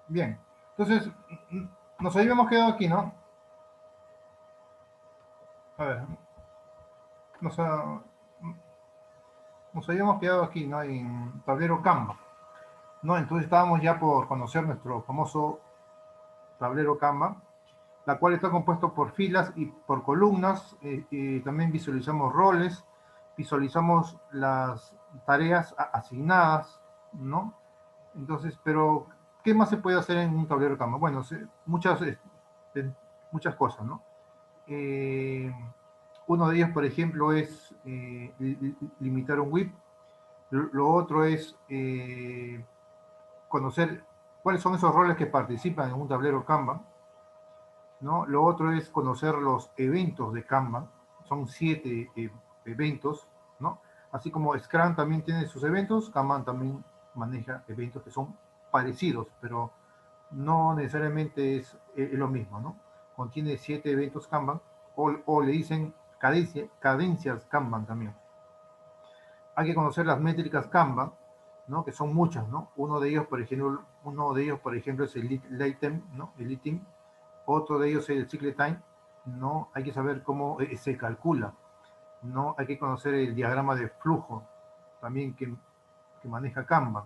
Bien. Entonces, nos habíamos quedado aquí, ¿no? A ver, nos, ha- nos habíamos quedado aquí, ¿no? En tablero Canva, ¿no? Entonces estábamos ya por conocer nuestro famoso tablero Canva, la cual está compuesto por filas y por columnas, y también visualizamos roles, visualizamos las tareas asignadas, ¿no? Entonces, pero, ¿qué más se puede hacer en un tablero Canva? Bueno, muchas cosas, ¿no? Eh, Uno de ellos, por ejemplo, es limitar un WIP. Lo otro es conocer cuáles son esos roles que participan en un tablero Kanban, ¿no? Lo otro es conocer los eventos de Kanban. Son 7 eventos, ¿no? Así como Scrum también tiene sus eventos, Kanban también maneja eventos que son parecidos, pero no necesariamente es lo mismo, ¿no? Contiene 7 eventos Kanban, o le dicen cadencias Kanban también. Hay que conocer las métricas Kanban, ¿no? Que son muchas, ¿no? Uno de ellos, por ejemplo, es el lead time, ¿no? El lead time. Otro de ellos es el cycle time, ¿no? Hay que saber cómo se calcula, ¿no? Hay que conocer el diagrama de flujo, también que maneja Kanban,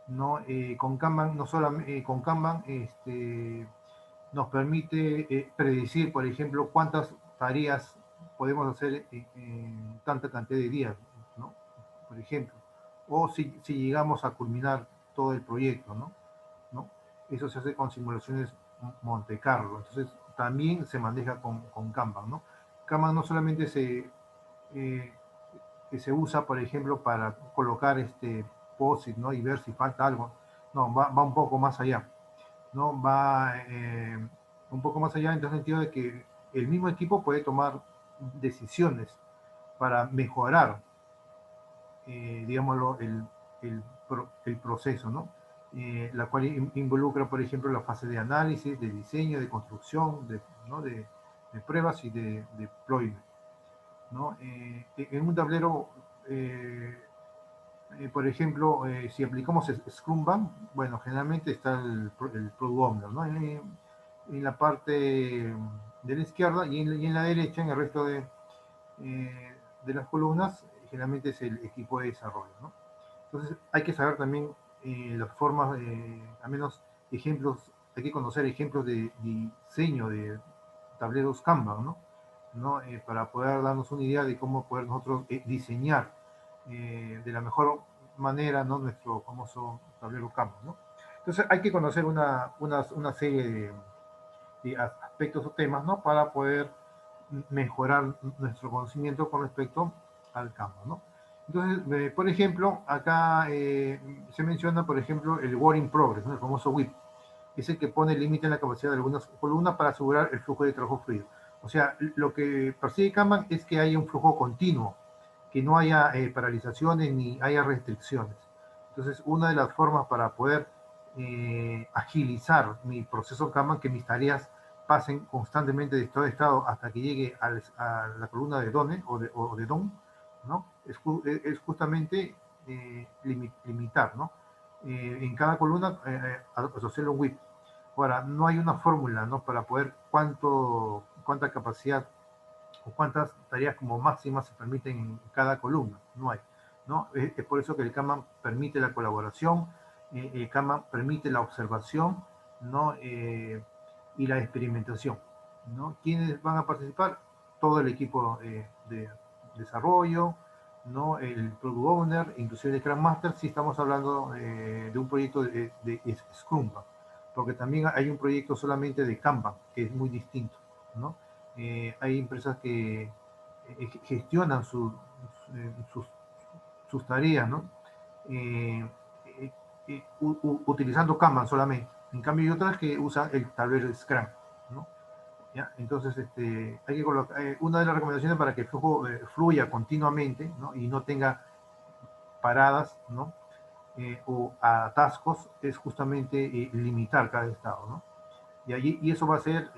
¿no? Con Kanban, no solamente, con Kanban nos permite predecir, por ejemplo, cuántas tareas podemos hacer en tanta cantidad de días, ¿no? Por ejemplo, o si llegamos a culminar todo el proyecto, ¿no? ¿No? Eso se hace con simulaciones Monte Carlo, entonces también se maneja con Kanban, ¿no? Kanban no solamente eh, se usa, por ejemplo, para colocar post-it, ¿no? Y ver si falta algo, no, va un poco más allá, ¿no? Va un poco más allá en el sentido de que el mismo equipo puede tomar decisiones para mejorar, digámoslo, el proceso, ¿no? La cual involucra, por ejemplo, la fase de análisis, de diseño, de construcción, ¿no? de pruebas y de deployment, ¿no? En un tablero, por ejemplo, si aplicamos Scrumban, bueno, generalmente está el Product Owner, ¿no? En la parte de la izquierda y en la derecha, en el resto de las columnas, generalmente es el equipo de desarrollo, ¿no? Entonces hay que saber también las formas, al menos ejemplos, hay que conocer ejemplos de diseño de tableros Kanban, ¿no? ¿No? Para poder darnos una idea de cómo poder nosotros diseñar de la mejor manera, ¿no? Nuestro famoso tablero Kanban, ¿no? Entonces hay que conocer una serie de aspectos o temas, ¿no? Para poder mejorar nuestro conocimiento con respecto al campo, ¿no? Entonces, por ejemplo, acá se menciona, por ejemplo, el Work in Progress, ¿no? El famoso WIP. Es el que pone límite en la capacidad de algunas columnas para asegurar el flujo de trabajo fluido. O sea, lo que persigue Kanban es que haya un flujo continuo, que no haya paralizaciones ni haya restricciones. Entonces, una de las formas para poder agilizar mi proceso Kanban, que mis tareas pasen constantemente de estado a estado hasta que llegue a la columna de Done o de Don, ¿no? Es justamente limitar, ¿no? En cada columna asociarlo a un WIP. Ahora, no hay una fórmula, ¿no? Para poder cuánta capacidad o cuántas tareas como máximas se permiten en cada columna. No hay, ¿no? Es por eso que el Kanban permite la colaboración, el Kanban permite la observación, ¿no? Y la experimentación, ¿no? ¿Quiénes van a participar? Todo el equipo de desarrollo, ¿no? El Product Owner, inclusive el Scrum Master, si estamos hablando de un proyecto de Scrum, ¿no? Porque también hay un proyecto solamente de Kanban, que es muy distinto, ¿no? Hay empresas que gestionan sus tareas, ¿no? Eh, Utilizando Kanban solamente. En cambio, hay otras que usan el tablero Scrum, ¿no? ¿Ya? Entonces, hay que colocar, una de las recomendaciones para que el flujo fluya continuamente, ¿no? Y no tenga paradas, ¿no? O atascos, es justamente limitar cada estado, ¿no? Y eso va a ser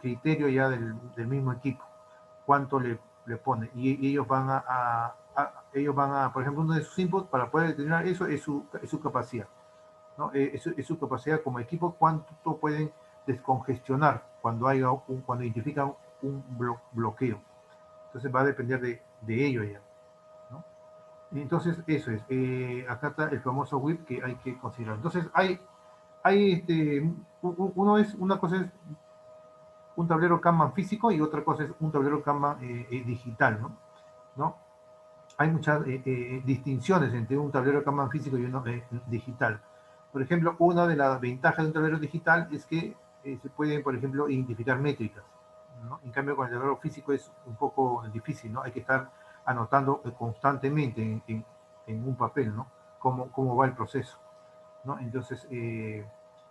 criterio ya del mismo equipo, cuánto le pone. Y ellos ellos van a, por ejemplo, uno de sus inputs para poder determinar eso es su capacidad. ¿no? Es su capacidad como equipo, cuánto pueden descongestionar cuando identifican un bloqueo. Entonces va a depender de ello ya, ¿no? Entonces eso es, acá está el famoso WIP que hay que considerar. Entonces una cosa es un tablero Kanban físico y otra cosa es un tablero Kanban digital, ¿no? ¿No? Hay muchas distinciones entre un tablero Kanban físico y uno digital. Por ejemplo, una de las ventajas de un tablero digital es que se pueden, por ejemplo, identificar métricas, ¿no? En cambio, con el tablero físico es un poco difícil, ¿no? Hay que estar anotando constantemente en un papel, ¿no? Cómo va el proceso, ¿no? Entonces,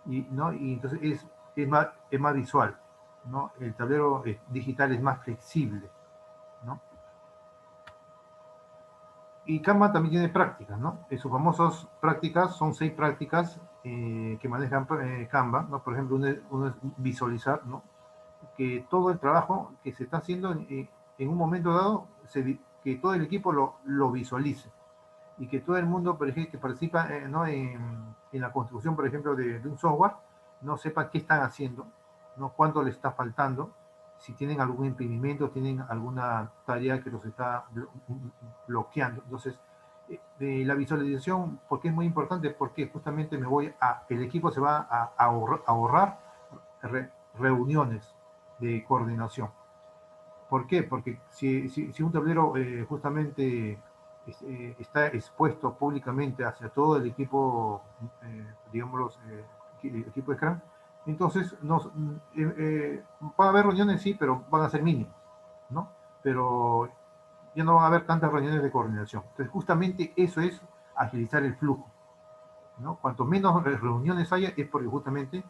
¿no? Y entonces es más visual, ¿no? El tablero digital es más flexible, ¿no? Y Kanban también tiene prácticas, ¿no? Sus famosas prácticas son 6 prácticas que manejan Kanban, ¿no? Por ejemplo, uno es visualizar, ¿no? Que todo el trabajo que se está haciendo en un momento dado, que todo el equipo lo visualice y que todo el mundo, por ejemplo, que participa ¿no? en la construcción, por ejemplo, de un software, no sepa qué están haciendo, ¿no? Cuánto le está faltando, si tienen algún impedimento, tienen alguna tarea que los está bloqueando. Entonces, la visualización, ¿por qué es muy importante? Porque justamente el equipo se va a ahorrar reuniones de coordinación. ¿Por qué? Porque si un tablero justamente está expuesto públicamente hacia todo el equipo, digamos, el equipo de Scrum, entonces va a haber reuniones, sí, pero van a ser mínimas, ¿no? Pero ya no van a haber tantas reuniones de coordinación. Entonces, justamente eso es agilizar el flujo, ¿no? Cuanto menos reuniones haya, es porque justamente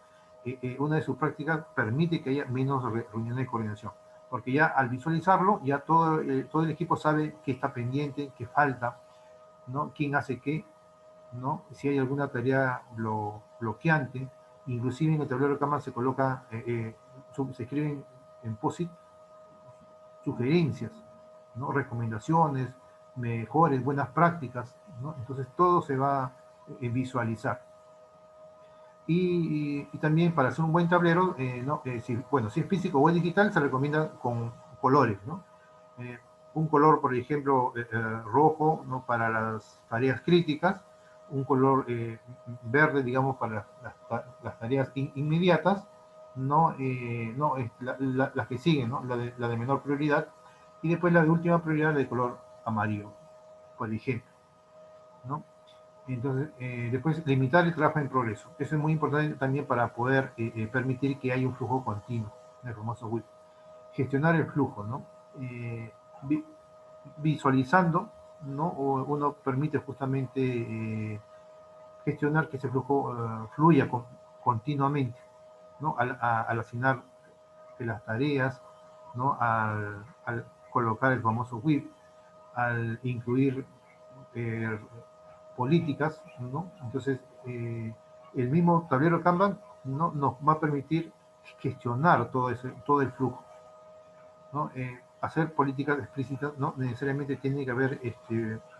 una de sus prácticas permite que haya menos reuniones de coordinación. Porque ya al visualizarlo, ya todo el equipo sabe qué está pendiente, qué falta, ¿no? Quién hace qué, ¿no? Si hay alguna tarea bloqueante, inclusive en el tablero de Kanban se coloca, se escriben en POSIT sugerencias, ¿no? Recomendaciones, mejores, buenas prácticas, ¿no? Entonces todo se va a visualizar. Y también para hacer un buen tablero, ¿no? Bueno, si es físico o es digital, se recomienda con colores, ¿no? Un color, por ejemplo, rojo, ¿no? Para las tareas críticas, un color verde, digamos, para las tareas inmediatas, ¿no? No las que siguen, ¿no? La de menor prioridad, y después la de última prioridad de color amarillo, por ejemplo, ¿no? Entonces, después limitar el trabajo en progreso. Eso es muy importante también para poder permitir que haya un flujo continuo, el famoso WIP. Gestionar el flujo, ¿no? Eh, vi, visualizando, ¿no? O uno permite justamente gestionar que ese flujo fluya continuamente, ¿no? Al asignar las tareas, ¿no? Al colocar el famoso WIP, al incluir eh, políticas, ¿no? Entonces, el mismo tablero Kanban, ¿no? Nos va a permitir gestionar todo el flujo, ¿no? Hacer políticas explícitas, no necesariamente tiene que haber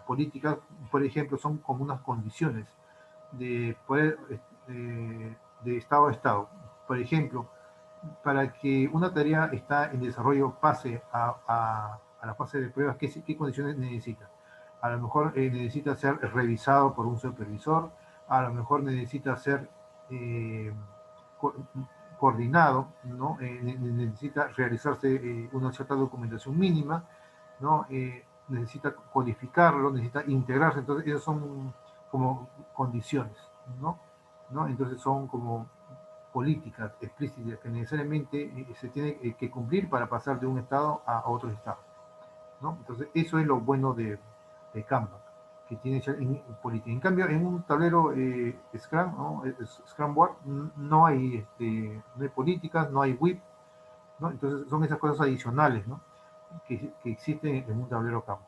políticas, por ejemplo, son como unas condiciones de poder, de estado a estado. Por ejemplo, para que una tarea está en desarrollo pase a la fase de pruebas, ¿qué condiciones necesita? A lo mejor necesita ser revisado por un supervisor, a lo mejor necesita ser eh, co coordinado, ¿no? Necesita realizarse una cierta documentación mínima, ¿no? Necesita codificarlo, necesita integrarse, entonces esas son como condiciones, ¿no? ¿No? Entonces son como políticas explícitas que necesariamente se tiene que cumplir para pasar de un estado a otro estado, ¿no? Entonces eso es lo bueno de Kanban, que tiene política. En cambio, en un tablero Scrum, ¿no? Scrum Board, no hay políticas, no hay WIP, ¿no? Entonces son esas cosas adicionales, ¿no? Que existen en un tablero Kanban.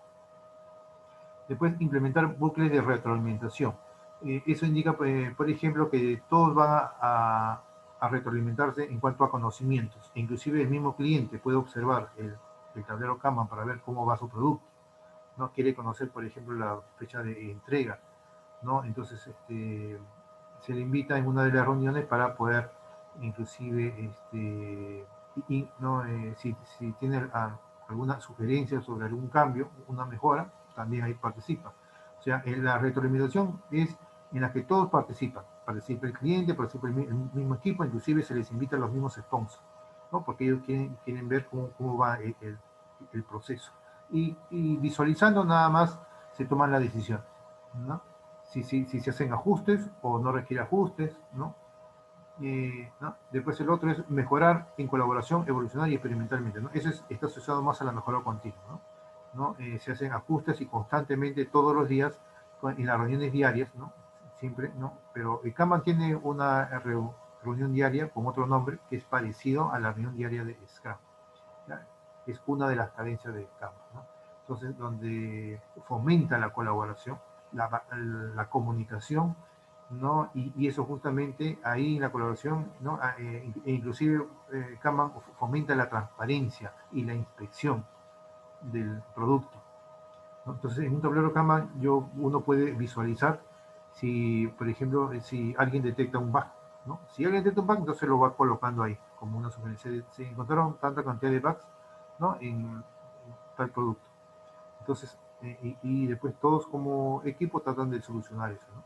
Después, implementar bucles de retroalimentación. Eso indica, por ejemplo, que todos van a retroalimentarse en cuanto a conocimientos. E inclusive el mismo cliente puede observar el tablero Kanban para ver cómo va su producto, ¿no? Quiere conocer, por ejemplo, la fecha de entrega, ¿no? Entonces, se le invita en una de las reuniones para poder, inclusive, ¿no? Si tiene alguna sugerencia sobre algún cambio, una mejora, también ahí participa. O sea, la retroalimentación es en la que todos participan. Participa el cliente, participa el mismo equipo, inclusive se les invita a los mismos sponsors, ¿no? Porque ellos quieren ver cómo va el proceso. Y visualizando nada más se toman la decisión, ¿no? Si se hacen ajustes o no requiere ajustes, ¿no? ¿No? Después el otro es mejorar en colaboración, evolucionar y experimentalmente, ¿no? Eso está asociado más a la mejora continua, ¿no? ¿No? Se hacen ajustes y constantemente todos los días en las reuniones diarias, ¿no? Siempre, ¿no? Pero el Kanban tiene una reunión diaria con otro nombre que es parecido a la reunión diaria de Scrum, ¿ya? Es una de las carencias de Kanban, ¿no? Entonces, donde fomenta la colaboración, la comunicación, ¿no? Y eso justamente ahí en la colaboración, ¿no? Inclusive Kanban fomenta la transparencia y la inspección del producto, ¿no? Entonces, en un tablero Kanban uno puede visualizar si, por ejemplo, si alguien detecta un bug, ¿no? Si alguien detecta un bug, entonces lo va colocando ahí, como una sugerencia. Se encontraron tanta cantidad de bugs, ¿no? En tal producto. Entonces, y después todos como equipo tratan de solucionar eso, ¿no?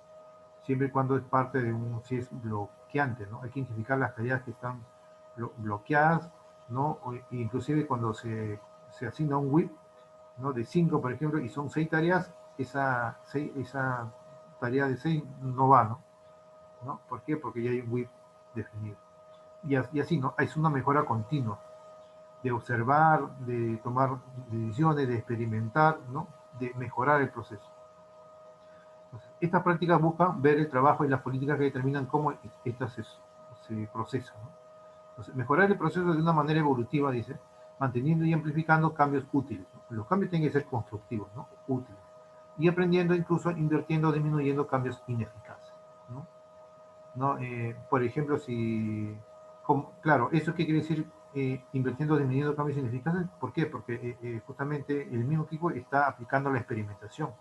Siempre y cuando es parte de si es bloqueante, ¿no? Hay que identificar las tareas que están bloqueadas, ¿no? Inclusive cuando se asigna un WIP, ¿no? De 5, por ejemplo, y son 6 tareas, esa tarea de 6 no va, ¿no? ¿No? ¿Por qué? Porque ya hay un WIP definido. Y así, ¿no? Es una mejora continua de observar, de tomar decisiones, de experimentar, ¿no? De mejorar el proceso. Entonces, estas prácticas buscan ver el trabajo y las políticas que determinan cómo estas se procesan, ¿no? Entonces, mejorar el proceso de una manera evolutiva, dice, manteniendo y amplificando cambios útiles, ¿no? Los cambios tienen que ser constructivos, ¿no? Útiles. Y aprendiendo, incluso invirtiendo, disminuyendo cambios ineficaces, ¿no? ¿No? Por ejemplo, claro, ¿eso qué quiere decir? Invirtiendo, disminuyendo cambios ineficaces. ¿Por qué? Porque justamente el mismo equipo está aplicando la experimentación,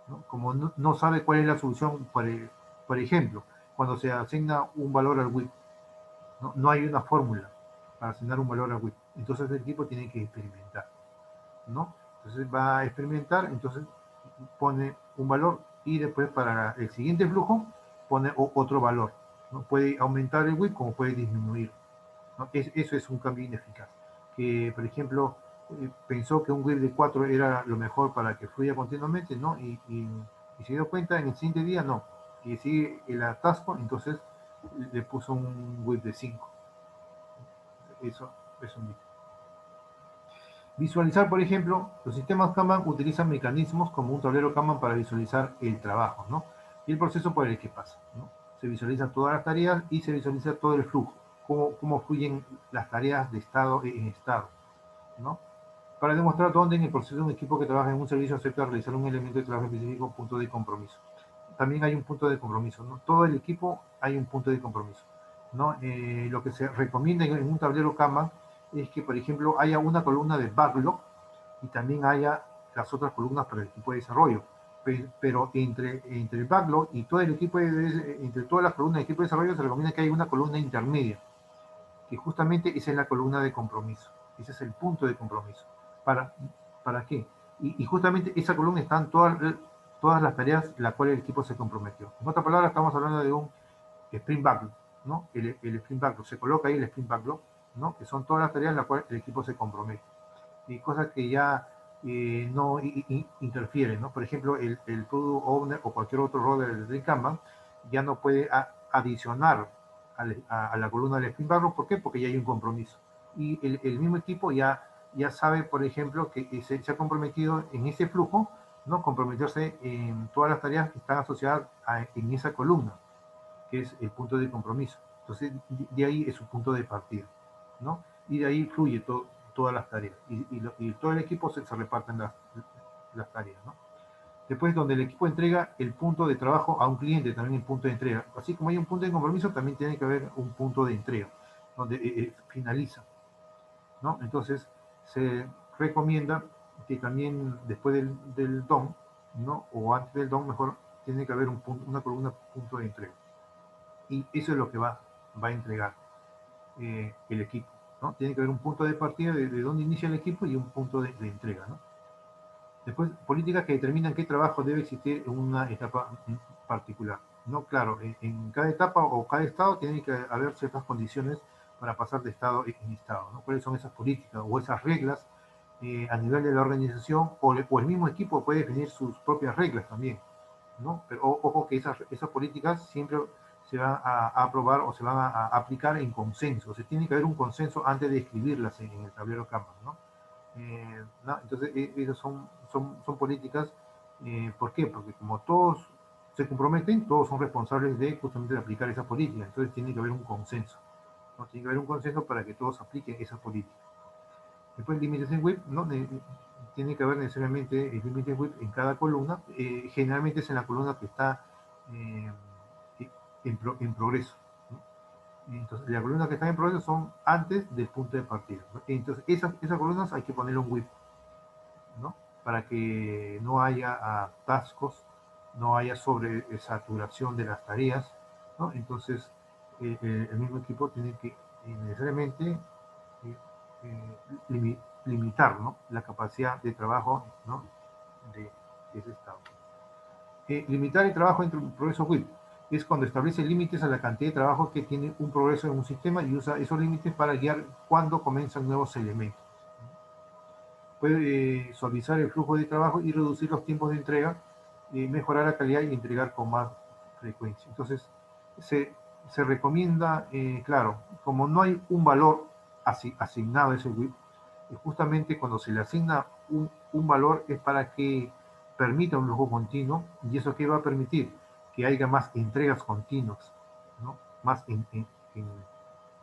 ¿no? Como no sabe cuál es la solución, por ejemplo, cuando se asigna un valor al WIP, no hay una fórmula para asignar un valor al WIP. Entonces el equipo tiene que experimentar, ¿no? Entonces va a experimentar, entonces pone un valor y después para el siguiente flujo pone otro valor, ¿no? Puede aumentar el WIP como puede disminuir, ¿no? Eso es un cambio ineficaz. Que, por ejemplo, pensó que un WIP de 4 era lo mejor para que fluya continuamente, ¿no? Y se dio cuenta en el siguiente día, no. Y sigue el atasco, entonces le puso un WIP de 5. Eso es un mito. Visualizar, por ejemplo, los sistemas Kanban utilizan mecanismos como un tablero Kanban para visualizar el trabajo, ¿no? Y el proceso por el que pasa, ¿no? Se visualizan todas las tareas y se visualiza todo el flujo, cómo fluyen las tareas de estado en estado, ¿no? Para demostrar dónde en el proceso de un equipo que trabaja en un servicio acepta realizar un elemento de trabajo específico, punto de compromiso. También hay un punto de compromiso, ¿no? Todo el equipo hay un punto de compromiso, ¿no? Lo que se recomienda en un tablero Kanban es que, por ejemplo, haya una columna de backlog y también haya las otras columnas para el equipo de desarrollo. Pero entre el backlog y todo el equipo entre todas las columnas del equipo de desarrollo se recomienda que haya una columna intermedia, que justamente esa es la columna de compromiso. Ese es el punto de compromiso. ¿Para, para qué? Y justamente esa columna están todas las tareas en las cuales el equipo se comprometió. En otras palabras, estamos hablando de un sprint backlog, ¿no? El sprint backlog, se coloca ahí el sprint backlog, ¿no? Que son todas las tareas en las cuales el equipo se compromete. Y cosas que ya no interfieren, ¿no? Por ejemplo, el product owner o cualquier otro rol del Kanban ya no puede adicionar a la columna del sprint backlog. ¿Por qué? Porque ya hay un compromiso. Y el mismo equipo ya sabe, por ejemplo, que se ha comprometido en ese flujo, ¿no? Comprometerse en todas las tareas que están asociadas en esa columna, que es el punto de compromiso. Entonces, de ahí es su punto de partida, ¿no? Y de ahí fluye todas las tareas. Y todo el equipo se reparten las tareas, ¿no? Después, donde el equipo entrega el punto de trabajo a un cliente, también el punto de entrega. Así como hay un punto de compromiso, también tiene que haber un punto de entrega, donde finaliza, ¿no? Entonces, se recomienda que también después del DOM, ¿no? O antes del DOM, mejor, tiene que haber una columna punto de entrega. Y eso es lo que va a entregar el equipo, ¿no? Tiene que haber un punto de partida de dónde inicia el equipo y un punto de entrega, ¿no? Después, políticas que determinan qué trabajo debe existir en una etapa particular. No, claro, en cada etapa o cada estado tiene que haber ciertas condiciones para pasar de estado en estado, ¿no? ¿Cuáles son esas políticas o esas reglas a nivel de la organización o el mismo equipo puede definir sus propias reglas también, ¿no? Pero ojo que esas políticas siempre se van a aprobar o se van a aplicar en consenso. O sea, tiene que haber un consenso antes de escribirlas en el tablero Kanban, ¿no? ¿No? Entonces, esas son políticas. ¿Por qué? Porque como todos se comprometen, todos son responsables de justamente de aplicar esa política. Entonces, tiene que haber un consenso, ¿no? Tiene que haber un consenso para que todos apliquen esa política. Después, límites en WIP, ¿no? Tiene que haber necesariamente el límite en WIP en cada columna. Generalmente es en la columna que está eh, en progreso, ¿no? Entonces, las columnas que están en progreso son antes del punto de partida, ¿no? Entonces, esas columnas hay que ponerle un WIP, ¿no? Para que no haya atascos, no haya sobresaturación de las tareas, ¿no? Entonces, el mismo equipo tiene que necesariamente eh, limitar, ¿no? La capacidad de trabajo, ¿no? de ese estado. Limitar el trabajo entre un progreso WIP es cuando establece límites a la cantidad de trabajo que tiene un progreso en un sistema y usa esos límites para guiar cuándo comienzan nuevos elementos. Puede suavizar el flujo de trabajo y reducir los tiempos de entrega, mejorar la calidad y entregar con más frecuencia. Entonces, se, se recomienda, claro, como no hay un valor asignado a ese WIP, justamente cuando se le asigna un valor es para que permita un flujo continuo y eso que va a permitir que haya más entregas continuas, ¿no? Más en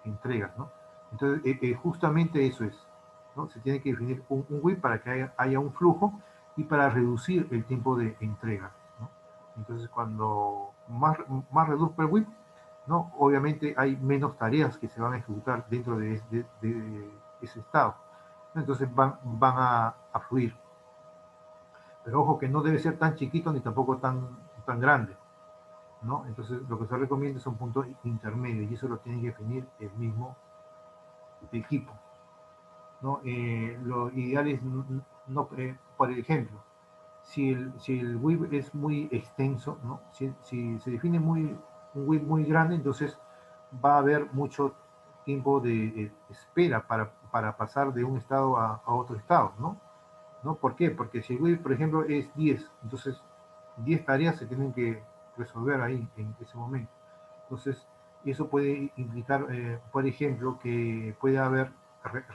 entregas, ¿no? Entonces, justamente eso es, ¿no? Se tiene que definir un WIP para que haya un flujo y para reducir el tiempo de entrega, ¿no? Entonces, cuando más reduzca el WIP, ¿no? Obviamente hay menos tareas que se van a ejecutar dentro de ese estado, ¿no? Entonces van a fluir. Pero ojo que no debe ser tan chiquito ni tampoco tan grande, ¿no? Entonces, lo que se recomienda es un punto intermedio y eso lo tiene que definir el mismo equipo, ¿no? Lo ideal es, no, por ejemplo, si el WIP es muy extenso, ¿no? Si se define un WIP muy grande, entonces va a haber mucho tiempo de espera para pasar de un estado a otro estado, ¿no? ¿No? ¿Por qué? Porque si el WIP, por ejemplo, es 10, entonces 10 tareas se tienen que resolver ahí en ese momento. Entonces, eso puede implicar, por ejemplo, que puede haber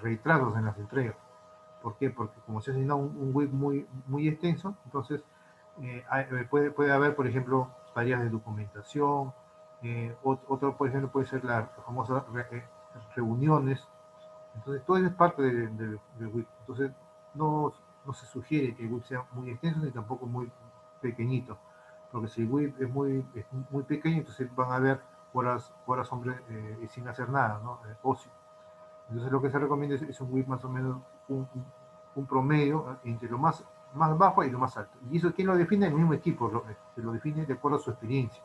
retrasos en las entregas. ¿Por qué? Porque como se ha asignado un WIP muy extenso, entonces puede haber, por ejemplo, tareas de documentación, otro, por ejemplo, puede ser las famosas reuniones. Entonces, todo eso es parte del WIP. Entonces, no, no se sugiere que el WIP sea muy extenso ni tampoco muy pequeñito, porque si el WIP es muy pequeño, entonces van a haber horas hombre, sin hacer nada, ¿no? Ocio. Entonces, lo que se recomienda es un WIP más o menos un promedio entre lo más bajo y lo más alto. Y eso, ¿quién lo define? El mismo equipo, lo define de acuerdo a su experiencia.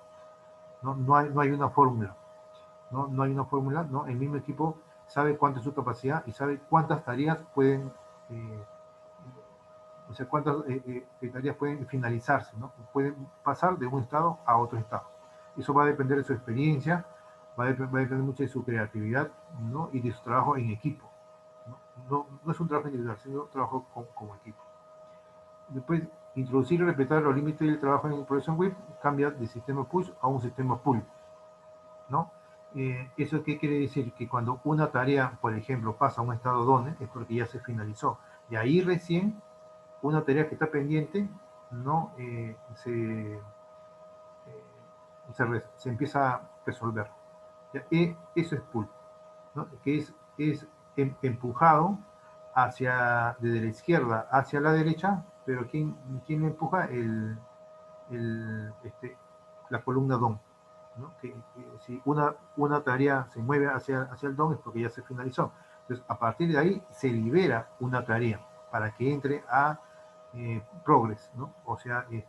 No hay una fórmula. No hay una fórmula, ¿no? El mismo equipo sabe cuánto es su capacidad y sabe cuántas tareas pueden, eh, o sea, cuántas tareas pueden finalizarse, ¿no? Pueden pasar de un estado a otro estado. Eso va a depender de su experiencia, va a depender mucho de su creatividad, ¿no? Y de su trabajo en equipo. No es un trabajo individual, sino un trabajo como equipo. Después, introducir y respetar los límites del trabajo en Progression Web cambia de sistema push a un sistema pull, ¿no? ¿Eso qué quiere decir? Que cuando una tarea, por ejemplo, pasa a un estado donde, es porque ya se finalizó. Y ahí recién una tarea que está pendiente, ¿no? Se empieza a resolver. ¿Ya? Eso es pull, ¿no? Que es empujado desde la izquierda hacia la derecha, pero ¿quién empuja? La columna DOM, ¿no? Que si una tarea se mueve hacia el DOM es porque ya se finalizó. Entonces, a partir de ahí se libera una tarea para que entre a progress, ¿no? O sea, que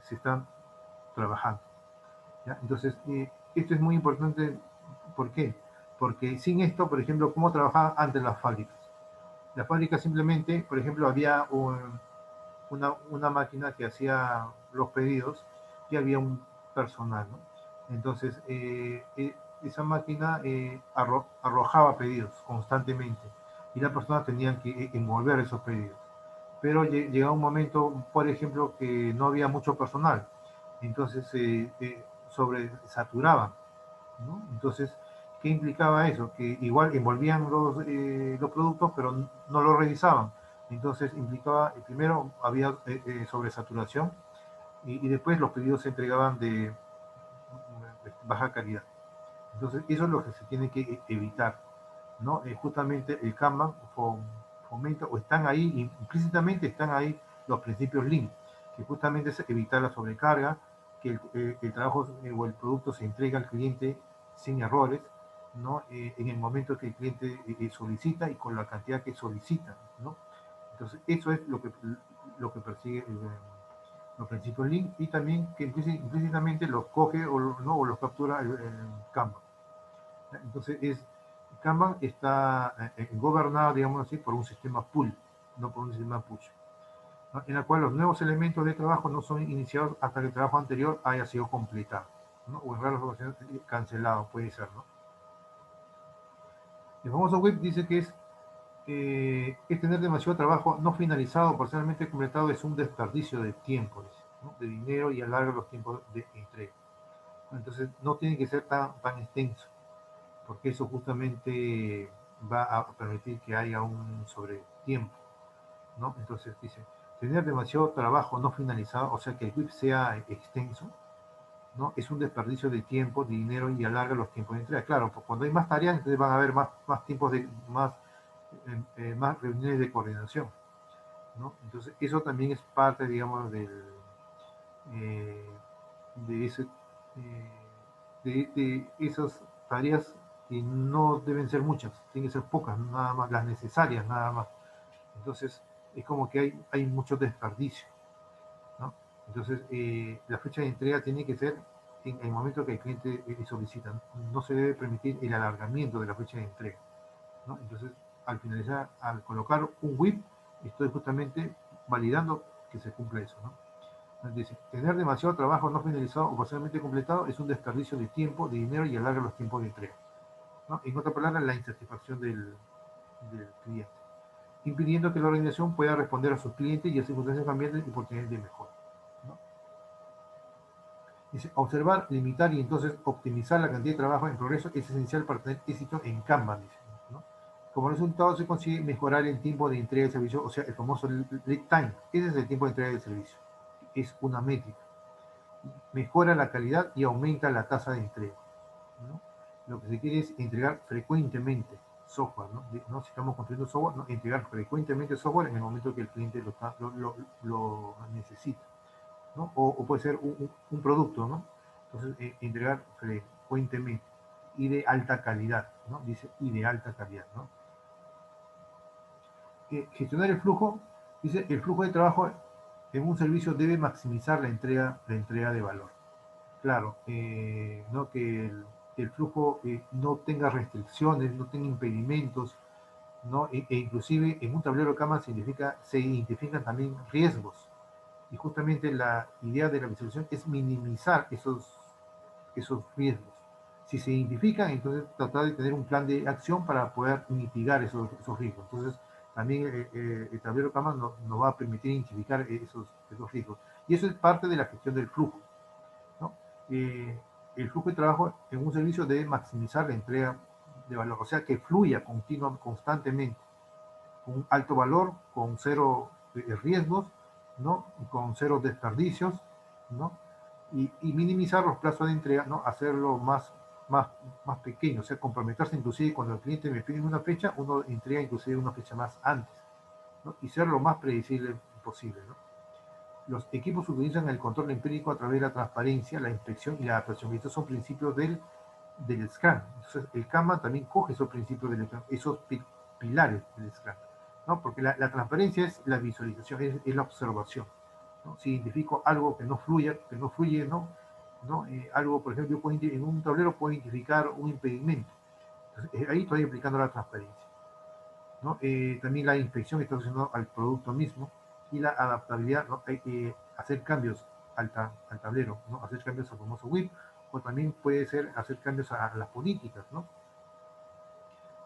se están trabajando, ¿ya? Entonces, esto es muy importante. ¿Por qué? Porque sin esto, por ejemplo, ¿cómo trabajaban antes las fábricas? Las fábricas simplemente, por ejemplo, había una máquina que hacía los pedidos y había un personal, ¿no? Entonces, esa máquina arrojaba pedidos constantemente y las personas tenían que envolver esos pedidos. Pero llegaba un momento, por ejemplo, que no había mucho personal, entonces sobresaturaban, ¿no? Entonces, ¿qué implicaba eso? Que igual envolvían los productos, pero no los revisaban. Entonces, implicaba, primero había sobresaturación y después los pedidos se entregaban de baja calidad. Entonces, eso es lo que se tiene que evitar, ¿no? Justamente el Kanban fomenta, o están ahí, implícitamente están ahí los principios Lean, que justamente es evitar la sobrecarga, que el trabajo o el producto se entrega al cliente sin errores, ¿no? En el momento que el cliente solicita y con la cantidad que solicita, ¿no? Entonces, eso es lo que persigue los principios Lean y también que implícitamente los coge ¿no? o los captura el Kanban. Entonces, Kanban está gobernado, digamos así, por un sistema pull, no por un sistema push, ¿no? En el cual los nuevos elementos de trabajo no son iniciados hasta que el trabajo anterior haya sido completado, ¿no? O en raras ocasiones cancelado, puede ser, ¿no? El famoso WIP dice que es tener demasiado trabajo no finalizado o parcialmente completado, es un desperdicio de tiempo, dice, ¿no? De dinero y alarga los tiempos de entrega. Entonces, no tiene que ser tan extenso, porque eso justamente va a permitir que haya un sobretiempo, ¿no? Entonces dice, tener demasiado trabajo no finalizado, o sea que el WIP sea extenso, ¿no? Es un desperdicio de tiempo, de dinero y alarga los tiempos de entrega. Claro, pues cuando hay más tareas, entonces van a haber más tiempos más reuniones de coordinación, ¿no? Entonces eso también es parte, digamos, eh, de, ese, eh, de esas tareas que no deben ser muchas, tienen que ser pocas, nada más, las necesarias nada más. Entonces es como que hay mucho desperdicio, ¿no? Entonces la fecha de entrega tiene que ser en el momento que el cliente solicita. No se debe permitir el alargamiento de la fecha de entrega, ¿no? Entonces al finalizar, al colocar un WIP, estoy justamente validando que se cumpla eso, ¿no? Dice, tener demasiado trabajo no finalizado o parcialmente completado es un desperdicio de tiempo, de dinero y alarga los tiempos de entrega, ¿no? En otras palabras, la insatisfacción del cliente, impidiendo que la organización pueda responder a sus clientes y a circunstancias cambiantes y oportunidades de mejora, ¿no? Dice, observar, limitar y entonces optimizar la cantidad de trabajo en progreso es esencial para tener éxito en Kanban, dice, ¿no? Como resultado se consigue mejorar el tiempo de entrega de servicio, o sea, el famoso lead time. Ese es el tiempo de entrega del servicio. Es una métrica. Mejora la calidad y aumenta la tasa de entrega, ¿no? Lo que se quiere es entregar frecuentemente software, ¿no? Si estamos construyendo software, ¿no? Entregar frecuentemente software en el momento que el cliente lo necesita, ¿no? O puede ser un producto, ¿no? Entonces, entregar frecuentemente y de alta calidad, ¿no? Dice, y de alta calidad, ¿no? Gestionar el flujo, dice, el flujo de trabajo en un servicio debe maximizar la entrega de valor. Claro, ¿no? Que el flujo no tenga restricciones, no tenga impedimentos, ¿no? Inclusive en un tablero de cama se identifican también riesgos. Y justamente la idea de la visualización es minimizar esos riesgos. Si se identifican, entonces tratar de tener un plan de acción para poder mitigar esos riesgos. Entonces, también el tablero de cama nos va a permitir identificar esos riesgos. Y eso es parte de la gestión del flujo, ¿no? El flujo de trabajo en un servicio debe maximizar la entrega de valor, o sea, que fluya constantemente, con un alto valor, con cero riesgos, ¿no? Con cero desperdicios, ¿no? Y minimizar los plazos de entrega, ¿no? Hacerlo más, más pequeño, o sea, comprometerse inclusive cuando el cliente me pide una fecha, uno entrega inclusive una fecha más antes, ¿no? Y ser lo más predecible posible, ¿no? Los equipos utilizan el control empírico a través de la transparencia, la inspección y la adaptación. Estos son principios del Scrum. Entonces, el Kanban también coge esos principios esos pilares del Scrum, ¿no? Porque la transparencia es la visualización, es la observación, ¿no? Si identifico algo que no fluye, ¿no? ¿no? Algo, por ejemplo, en un tablero puedo identificar un impedimento. Entonces, ahí estoy aplicando la transparencia, ¿no? También la inspección está asociada al producto mismo y la adaptabilidad, ¿no? Hay que hacer cambios al tablero, ¿no? Hacer cambios al famoso WIP, o también puede ser hacer cambios a las políticas, ¿no?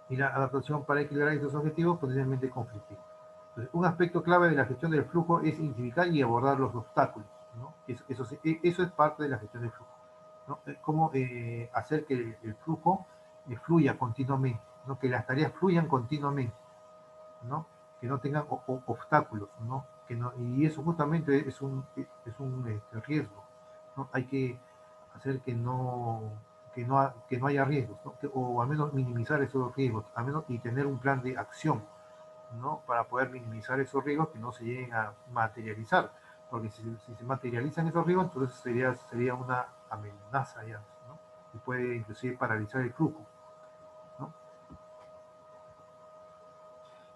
Y la adaptación para equilibrar estos objetivos potencialmente conflictivos. Entonces, un aspecto clave de la gestión del flujo es identificar y abordar los obstáculos, ¿no? Eso es parte de la gestión del flujo, ¿no? Cómo hacer que el flujo fluya continuamente, ¿no? Que las tareas fluyan continuamente, ¿no? Que no tengan obstáculos, ¿no? Y eso justamente es un riesgo, ¿no? Hay que hacer que no haya riesgos, ¿no? O al menos minimizar esos riesgos, al menos y tener un plan de acción, ¿no? Para poder minimizar esos riesgos que no se lleguen a materializar, porque si se materializan esos riesgos, entonces sería una amenaza ya, ¿no? Y puede inclusive paralizar el flujo, ¿no?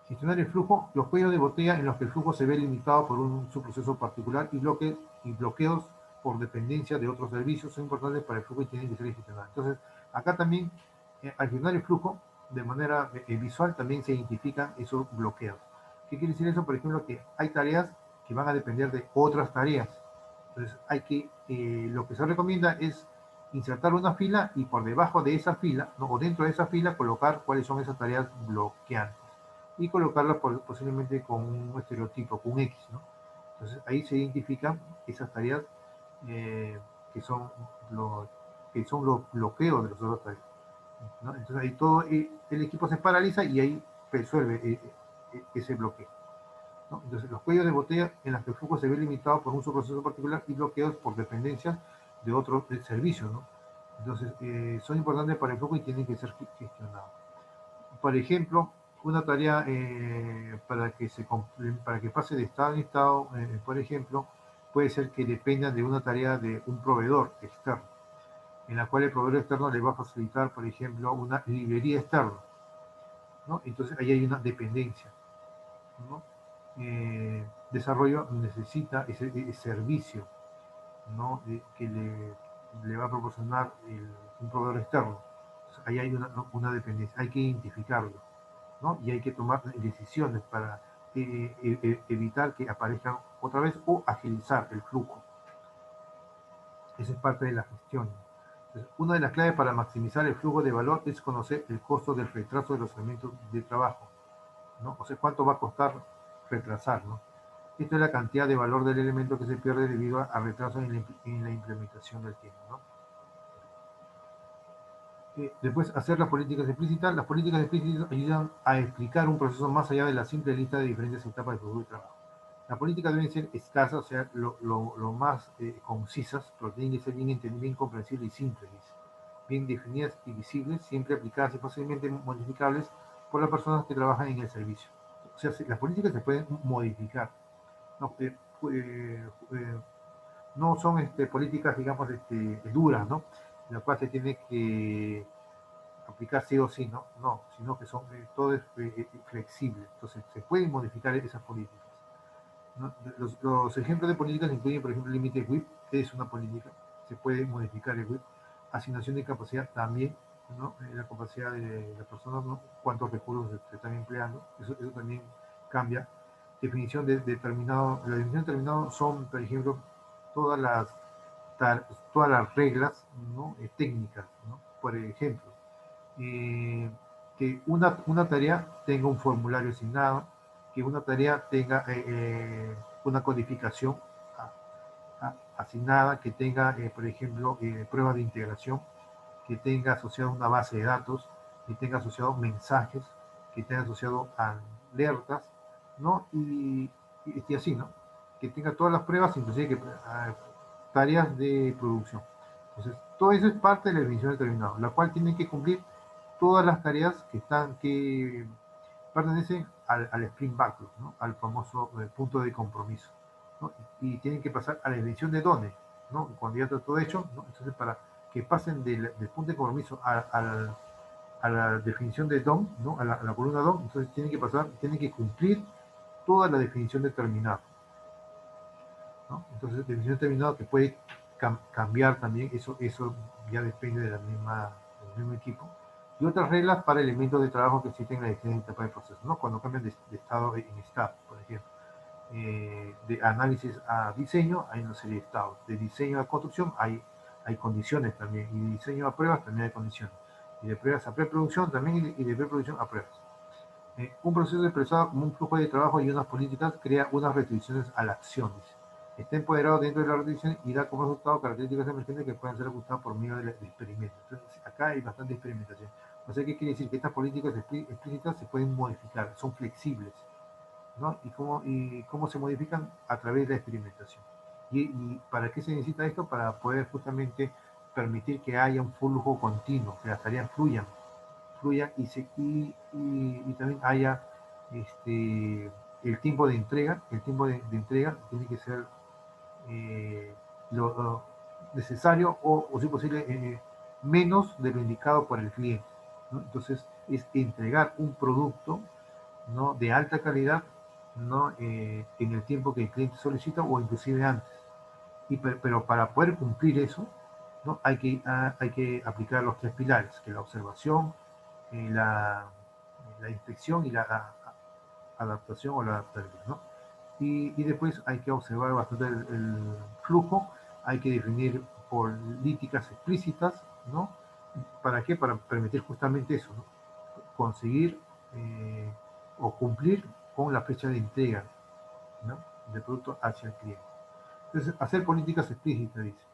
Gestionar el flujo, los cuellos de botella en los que el flujo se ve limitado por un subproceso particular y bloqueos por dependencia de otros servicios son importantes para el flujo y tienen que ser gestionados. Entonces, acá también, al gestionar el flujo, de manera visual, también se identifican esos bloqueos. ¿Qué quiere decir eso? Por ejemplo, que hay tareas que van a depender de otras tareas. Entonces, lo que se recomienda es insertar una fila y por debajo de esa fila, ¿no? O dentro de esa fila, colocar cuáles son esas tareas bloqueantes y colocarlas posiblemente con un estereotipo, con un X, ¿no? Entonces ahí se identifican esas tareas eh, que, son los, que son los bloqueos de las otras tareas, ¿no? Entonces ahí todo el equipo se paraliza y ahí resuelve ese bloqueo, ¿no? Entonces los cuellos de botella en los que el flujo se ve limitado por un subproceso particular y bloqueos por dependencias de otros servicios, ¿no? Entonces son importantes para el flujo y tienen que ser gestionados. Por ejemplo, una tarea para que pase de estado en estado, por ejemplo, puede ser que dependa de una tarea de un proveedor externo, en la cual el proveedor externo le va a facilitar, por ejemplo, una librería externa, ¿no? Entonces ahí hay una dependencia, ¿no? Desarrollo necesita ese servicio, ¿no? Que le va a proporcionar un proveedor externo. Entonces, ahí hay una dependencia, hay que identificarlo, ¿no? Y hay que tomar decisiones para evitar que aparezcan otra vez o agilizar el flujo. Esa es parte de la gestión. Entonces, una de las claves para maximizar el flujo de valor es conocer el costo del retraso de los elementos de trabajo, ¿no? O sea, cuánto va a costar retrasar, ¿no? Esta es la cantidad de valor del elemento que se pierde debido a retraso en la implementación del tiempo, ¿no? Después, hacer las políticas explícitas. Las políticas explícitas ayudan a explicar un proceso más allá de la simple lista de diferentes etapas del flujo de trabajo. Las políticas deben ser escasas, o sea, lo más concisas, pero tienen que ser bien comprensibles y simples, bien definidas y visibles, siempre aplicadas y fácilmente modificables por las personas que trabajan en el servicio. O sea, las políticas se pueden modificar. No, no son políticas, digamos, duras, ¿no? En la cual se tiene que aplicar sí o sí, ¿no? No, sino que todo es flexible. Entonces, se pueden modificar esas políticas, ¿no? Los ejemplos de políticas incluyen, por ejemplo, el límite WIP, que es una política, se puede modificar el WIP. Asignación de capacidad también, ¿no? La capacidad de la persona, ¿no? Cuántos recursos se están empleando, eso también cambia. Definición de determinado, la definición de determinado son, por ejemplo, todas las, todas las reglas, ¿no? Técnicas, ¿no? Por ejemplo, que una tarea tenga un formulario asignado, que una tarea tenga una codificación asignada, que tenga, por ejemplo, pruebas de integración, que tenga asociado una base de datos, que tenga asociado mensajes, que tenga asociado alertas, ¿no? Y así, ¿no? Que tenga todas las pruebas, inclusive tareas de producción. Entonces, todo eso es parte de la definición de terminado, la cual tiene que cumplir todas las tareas que pertenecen al Sprint Backlog, ¿no? Al famoso punto de compromiso, ¿no? Y tienen que pasar a la definición de dones, ¿no? Cuando ya está todo hecho, ¿no? Entonces, para que pasen del punto de compromiso a la definición de DOM, ¿no? A la columna DOM, entonces tienen que cumplir toda la definición determinada, ¿no? Entonces, definición determinada que puede cambiar también, eso ya depende del mismo equipo. Y otras reglas para elementos de trabajo que existen en la diferentes etapas del proceso, ¿no? Cuando cambian de estado en estado, por ejemplo. De análisis a diseño hay una serie de estados. De diseño a construcción hay condiciones también. Y de diseño a pruebas también hay condiciones. Y de pruebas a preproducción también, y de preproducción a pruebas. Un proceso expresado como un flujo de trabajo y unas políticas crea unas restricciones a la acción. Está empoderado dentro de la restricción y da como resultado características emergentes que pueden ser ajustadas por medio de experimentos. Entonces, acá hay bastante experimentación. O sea, ¿qué quiere decir? Que estas políticas explícitas se pueden modificar, son flexibles, ¿no? ¿Y cómo se modifican? A través de la experimentación. ¿Y para qué se necesita esto? Para poder justamente permitir que haya un flujo continuo, que las tareas fluyan y también haya el tiempo de entrega. El tiempo de entrega tiene que ser lo necesario o si posible, menos de lo indicado por el cliente, ¿no? Entonces, es entregar un producto, ¿no?, de alta calidad, ¿no?, en el tiempo que el cliente solicita o inclusive antes. Pero para poder cumplir eso, ¿no?, hay que aplicar los tres pilares, que la observación, la inspección y la adaptación o la adaptabilidad, ¿no? Y después hay que observar bastante el flujo, hay que definir políticas explícitas, ¿no? ¿Para qué? Para permitir justamente eso, ¿no? Conseguir o cumplir con la fecha de entrega, ¿no?, del producto hacia el cliente. Entonces, hacer políticas explícitas, dice,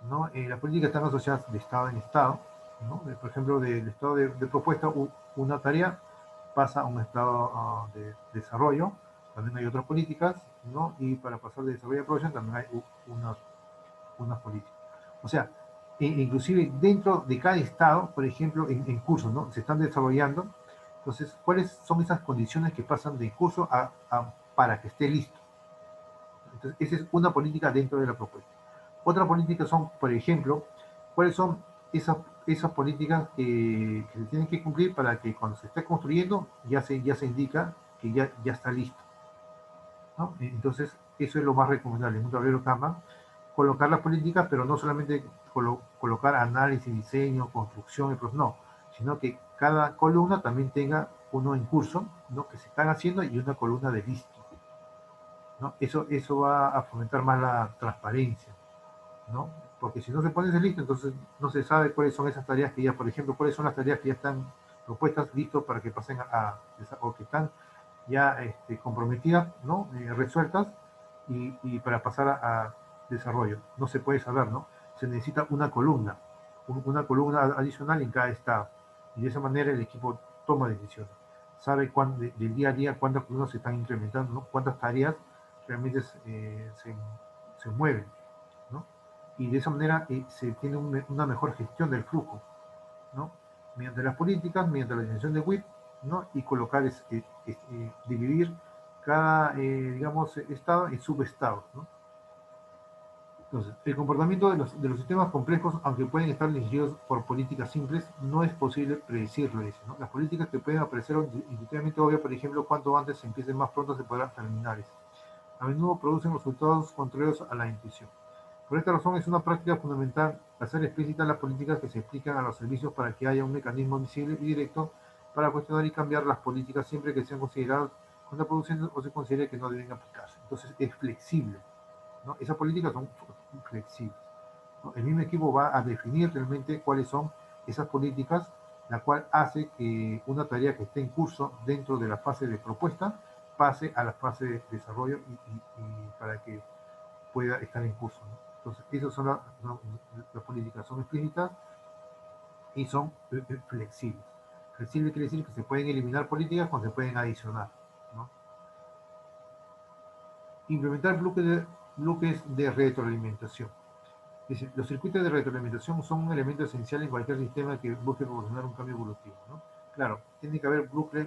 ¿no? Las políticas están asociadas de estado en estado, ¿no? Por ejemplo, del estado de propuesta, una tarea pasa a un estado de desarrollo. También hay otras políticas, ¿no? Y para pasar de desarrollo a producción también hay unas políticas. O sea, inclusive dentro de cada estado, por ejemplo, en curso, ¿no?, se están desarrollando. Entonces, ¿cuáles son esas condiciones que pasan de curso para que esté listo? Entonces, esa es una política dentro de la propuesta. Otra política son, por ejemplo, cuáles son esas políticas que se tienen que cumplir para que cuando se esté construyendo ya se indica que ya está listo, ¿no? Entonces, eso es lo más recomendable en un tablero Kanban, colocar las políticas, pero no solamente colocar análisis, diseño, construcción, no, sino que cada columna también tenga uno en curso, ¿no?, que se están haciendo, y una columna de listo, ¿no? Eso va a fomentar más la transparencia, ¿no? Porque si no se pone ese listo, entonces no se sabe cuáles son esas tareas que ya, por ejemplo, cuáles son las tareas que ya están propuestas, listos para que pasen o que están ya comprometidas, ¿no?, resueltas, y para pasar a desarrollo. No se puede saber, ¿no? Se necesita una columna adicional en cada estado. Y de esa manera el equipo toma decisiones. Sabe del día a día cuántas columnas se están incrementando, ¿no?, cuántas tareas realmente se mueven, ¿no? Y de esa manera se tiene una mejor gestión del flujo, ¿no?, mediante las políticas, mediante la definición de WIP, ¿no?, y colocar, dividir cada, digamos, estado en subestados, ¿no? Entonces, el comportamiento de los sistemas complejos, aunque pueden estar dirigidos por políticas simples, no es posible predecirlo, dice, ¿no? Las políticas que pueden aparecer intuitivamente obvias, por ejemplo, cuanto antes se empiecen, más pronto se podrán terminar, dice, a menudo producen resultados contrarios a la intuición. Por esta razón es una práctica fundamental hacer explícitas las políticas que se explican a los servicios para que haya un mecanismo visible y directo para cuestionar y cambiar las políticas siempre que sean consideradas contraproducentes o se considere que no deben aplicarse. Entonces es flexible, ¿no? Esas políticas son flexibles, ¿no? El mismo equipo va a definir realmente cuáles son esas políticas, la cual hace que una tarea que esté en curso dentro de la fase de propuesta pase a la fase de desarrollo y para que pueda estar en curso, ¿no? Entonces, esas son las políticas, son explícitas y son flexibles. Flexible quiere decir que se pueden eliminar políticas cuando se pueden adicionar, ¿no? Implementar bloques de retroalimentación. Dice, los circuitos de retroalimentación son un elemento esencial en cualquier sistema que busque proporcionar un cambio evolutivo, ¿no? Claro, tiene que haber bloques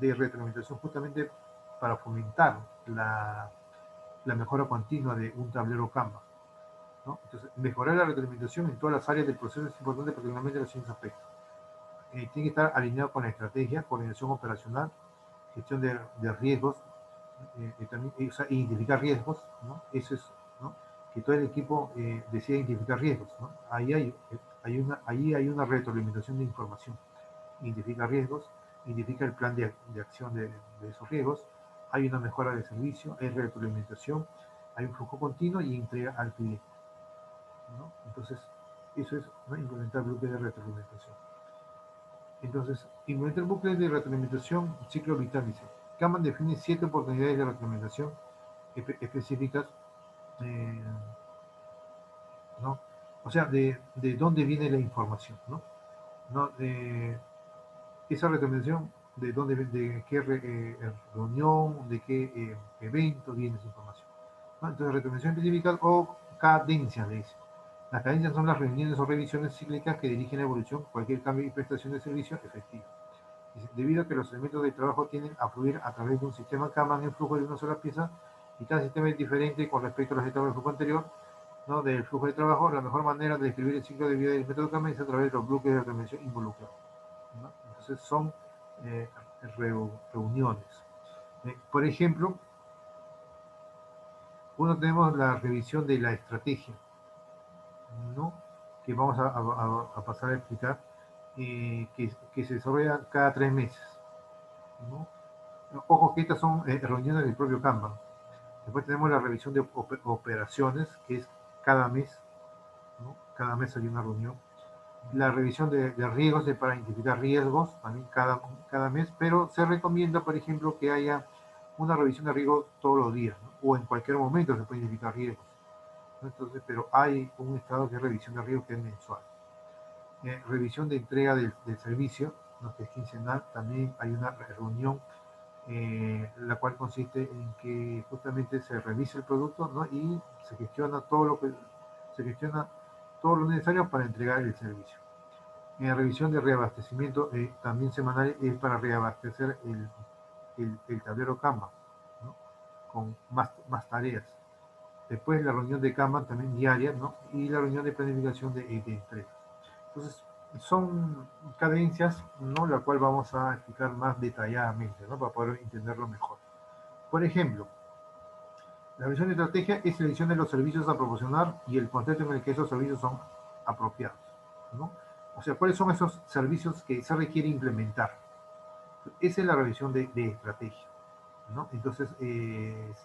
de retroalimentación justamente para fomentar la mejora continua de un tablero Kanban, ¿no? Entonces, mejorar la retroalimentación en todas las áreas del proceso es importante, particularmente en los siguientes aspectos. Tiene que estar alineado con la estrategia, coordinación operacional, gestión de riesgos, también, o sea, identificar riesgos, ¿no? Eso es, ¿no?, que todo el equipo decida identificar riesgos, ¿no? Ahí hay una retroalimentación de información. Identifica riesgos, identifica el plan de acción de esos riesgos, hay una mejora de servicio, hay retroalimentación, hay un flujo continuo y entrega al cliente, ¿no? Entonces, eso es, ¿no?, implementar bucles de retroalimentación. Entonces, implementar bucles de retroalimentación, ciclo vital, dice. Kanban define 7 oportunidades de retroalimentación específicas, eh, ¿no? O sea, de dónde viene la información, ¿no? ¿No? Esa recomendación, de dónde, de qué reunión, de qué evento viene esa información, ¿no? Entonces, recomendación específica o cadencia, le dice. Las cadencias son las reuniones o revisiones cíclicas que dirigen la evolución, cualquier cambio y prestación de servicio efectivo. Dice, debido a que los elementos de trabajo tienden a fluir a través de un sistema Kanban en flujo de una sola pieza, y cada sistema es diferente con respecto a las etapas del flujo anterior, ¿no?, del flujo de trabajo, la mejor manera de describir el ciclo de vida del método Kanban es a través de los bloques de recomendación involucrados, ¿no? Entonces son eh, reuniones. Por ejemplo, uno tenemos la revisión de la estrategia, ¿no?, que vamos a pasar a explicar, que se desarrolla cada 3 meses, ¿no? Ojo que estas son reuniones del propio Kanban. Después tenemos la revisión de operaciones, que es cada mes, ¿no? Cada mes hay una reunión. La revisión de riesgos es para identificar riesgos, también cada mes, pero se recomienda, por ejemplo, que haya una revisión de riesgos todos los días, ¿no?, o en cualquier momento se puede identificar riesgos, ¿no? Entonces, pero hay un estado que es revisión de riesgos que es mensual. Revisión de entrega del servicio, ¿no?, que es quincenal. También hay una reunión, la cual consiste en que justamente se revisa el producto, ¿no?, y se gestiona todo lo necesario para entregar el servicio. Revisión de reabastecimiento, también semanal, es para reabastecer el tablero Kanban, ¿no?, con más tareas. Después la reunión de Kanban también diaria, ¿no?, y la reunión de planificación de entrega. Entonces, son cadencias, ¿no?, la cual vamos a explicar más detalladamente, ¿no?, para poder entenderlo mejor. Por ejemplo, la visión de estrategia es la visión de los servicios a proporcionar y el contexto en el que esos servicios son apropiados, ¿no? O sea, ¿cuáles son esos servicios que se requiere implementar? Esa es la revisión de estrategia, ¿no? Entonces,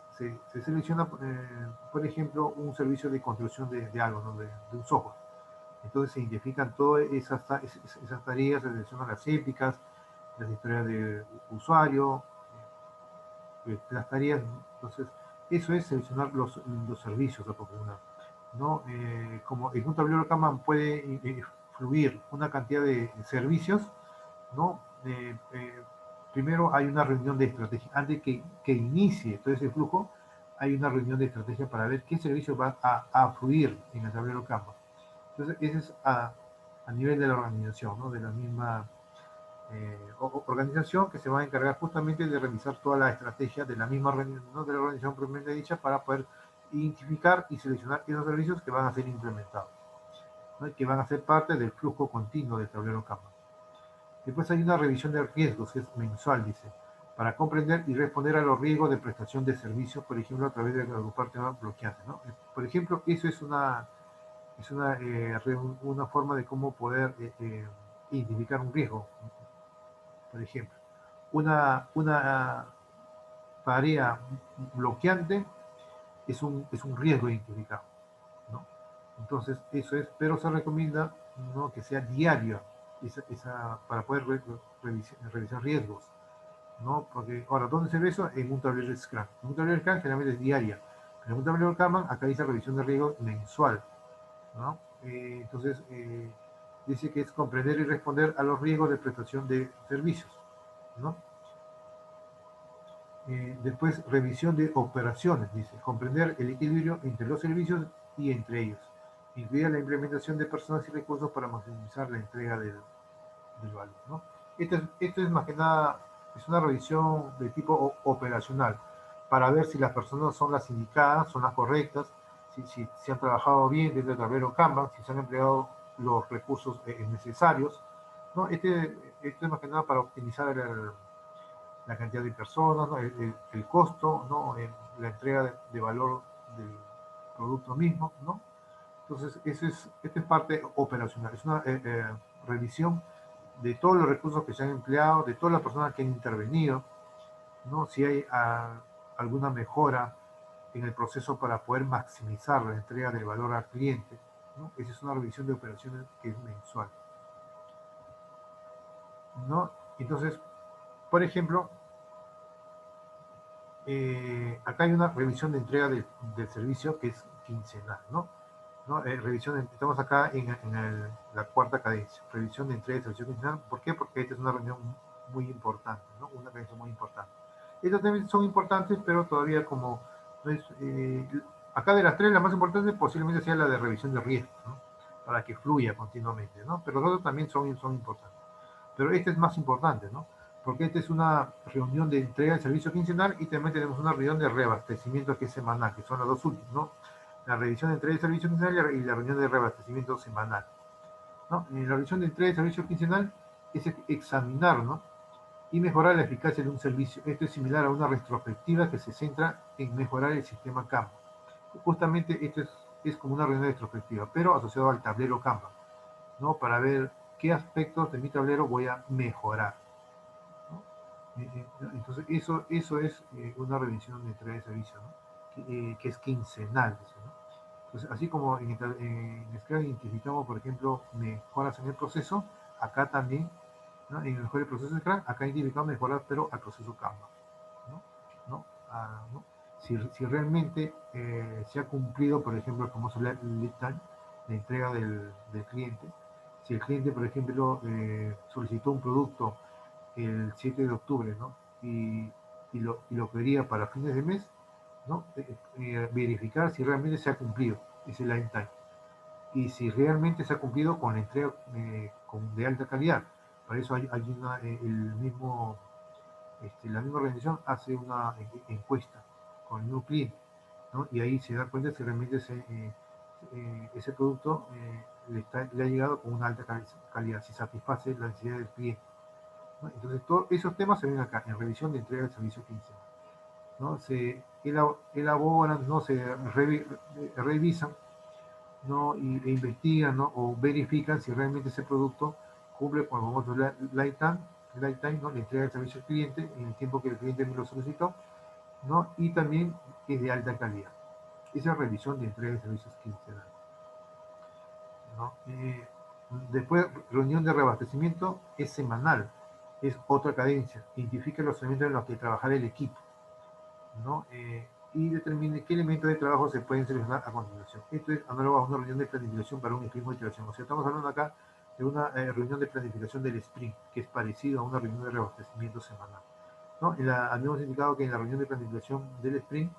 se selecciona, por ejemplo, un servicio de construcción de algo, ¿no?, de un software. Entonces se identifican todas esas tareas, se seleccionan las épicas, las historias de usuario, las tareas. Entonces, eso es seleccionar los servicios a proporcionar, ¿no? Como en un tablero Kanban puede fluir una cantidad de servicios, ¿no? Primero hay una reunión de estrategia. Antes que inicie todo ese flujo, hay una reunión de estrategia para ver qué servicios van a fluir en el tablero Kanban. Entonces, ese es a nivel de la organización, ¿no?, de la misma organización, que se va a encargar justamente de revisar toda la estrategia de la misma organización, ¿no?, de la organización propiamente dicha, para poder identificar y seleccionar esos servicios que van a ser implementados, ¿no?, y que van a ser parte del flujo continuo del tablero Kanban. Después hay una revisión de riesgos, que es mensual, dice, para comprender y responder a los riesgos de prestación de servicios, por ejemplo, a través de agrupar temas bloqueantes, ¿no? Por ejemplo, eso es una forma de cómo poder identificar un riesgo. Por ejemplo, una tarea bloqueante es un riesgo identificado, ¿no? Entonces, eso es, pero se recomienda, ¿no?, que sea diario para poder revisar riesgos, ¿no? Porque, ahora, ¿dónde se ve eso? En un tablero de Scrum. En un tablero de Scrum generalmente es diaria, pero en un tablero de Kanban acá dice revisión de riesgos mensual, ¿no? Entonces, dice que es comprender y responder a los riesgos de prestación de servicios, ¿no? Después, revisión de operaciones, dice, comprender el equilibrio entre los servicios y entre ellos, incluida la implementación de personas y recursos para maximizar la entrega del valor, ¿no? Esto es más que nada, es una revisión de tipo operacional, para ver si las personas son las indicadas, son las correctas, si han trabajado bien dentro del tablero Kanban, si se han empleado los recursos necesarios, ¿no? Esto es más que nada para optimizar la cantidad de personas, ¿no?, el costo, ¿no?, la entrega de valor producto mismo, ¿no? Entonces, esta es parte operacional, es una revisión de todos los recursos que se han empleado, de todas las personas que han intervenido, ¿no? Si hay alguna mejora en el proceso para poder maximizar la entrega del valor al cliente, ¿no? Esa es una revisión de operaciones que es mensual, ¿no? Entonces, por ejemplo, acá hay una revisión de entrega del servicio que es quincenal, ¿no? ¿No? Estamos acá en la cuarta cadencia, revisión de entrega de servicio quincenal. ¿Por qué? Porque esta es una reunión muy importante, ¿no? Una cadencia muy importante. Estas también son importantes, pero todavía como no es, acá de las tres, la más importante posiblemente sea la de revisión de riesgos, ¿no? Para que fluya continuamente, ¿no? Pero los otros también son importantes. Pero esta es más importante, ¿no? Porque esta es una reunión de entrega de servicio quincenal y también tenemos una reunión de reabastecimiento que es semanal, que son las dos últimas, ¿no? La revisión de entrega de servicio quincenal y la reunión de reabastecimiento semanal, ¿no? En la revisión de entrega de servicio quincenal es examinar, ¿no? Y mejorar la eficacia de un servicio. Esto es similar a una retrospectiva que se centra en mejorar el sistema Kanban. Justamente esto es como una reunión de retrospectiva, pero asociado al tablero Kanban, ¿no? Para ver qué aspectos de mi tablero voy a mejorar, ¿no? Entonces, eso es una revisión de entrega de servicio, ¿no? Que es quincenal, ¿no? Entonces, así como en Scrum identificamos, por ejemplo, mejoras en el proceso, acá también, ¿no? En el mejor proceso de Scrum, acá identificamos mejoras, pero al proceso Kanban, ¿no? ¿No? ¿No? Si realmente se ha cumplido, por ejemplo, el famoso lead time, la entrega del cliente, si el cliente, por ejemplo, solicitó un producto el 7 de octubre, ¿no? Y lo quería para fines de mes, ¿no? Verificar si realmente se ha cumplido ese line time y si realmente se ha cumplido con la entrega de alta calidad. Para eso hay la misma organización hace una encuesta con el mismo cliente, ¿no? Y ahí se da cuenta si realmente ese producto le ha llegado con una alta calidad, si satisface la necesidad del cliente, ¿no? Entonces, todos esos temas se ven acá, en revisión de entrega del servicio quincenal, ¿no? Se elaboran, ¿no? Se revisan, ¿no? E investigan, ¿no? O verifican si realmente ese producto cumple con el famoso lifetime, ¿no? La entrega del servicio al cliente en el tiempo que el cliente me lo solicitó, ¿no? Y también es de alta calidad. Esa es revisión de entrega de servicios quincenal, ¿no? Después, reunión de reabastecimiento es semanal, es otra cadencia. Identifica los elementos en los que trabajar el equipo, ¿no? Y determine qué elementos de trabajo se pueden seleccionar a continuación. Esto es análogo a una reunión de planificación para un sprint de iteración. O sea, estamos hablando acá de una reunión de planificación del sprint, que es parecido a una reunión de reabastecimiento semanal, ¿no? Habíamos indicado que en la reunión de planificación del sprint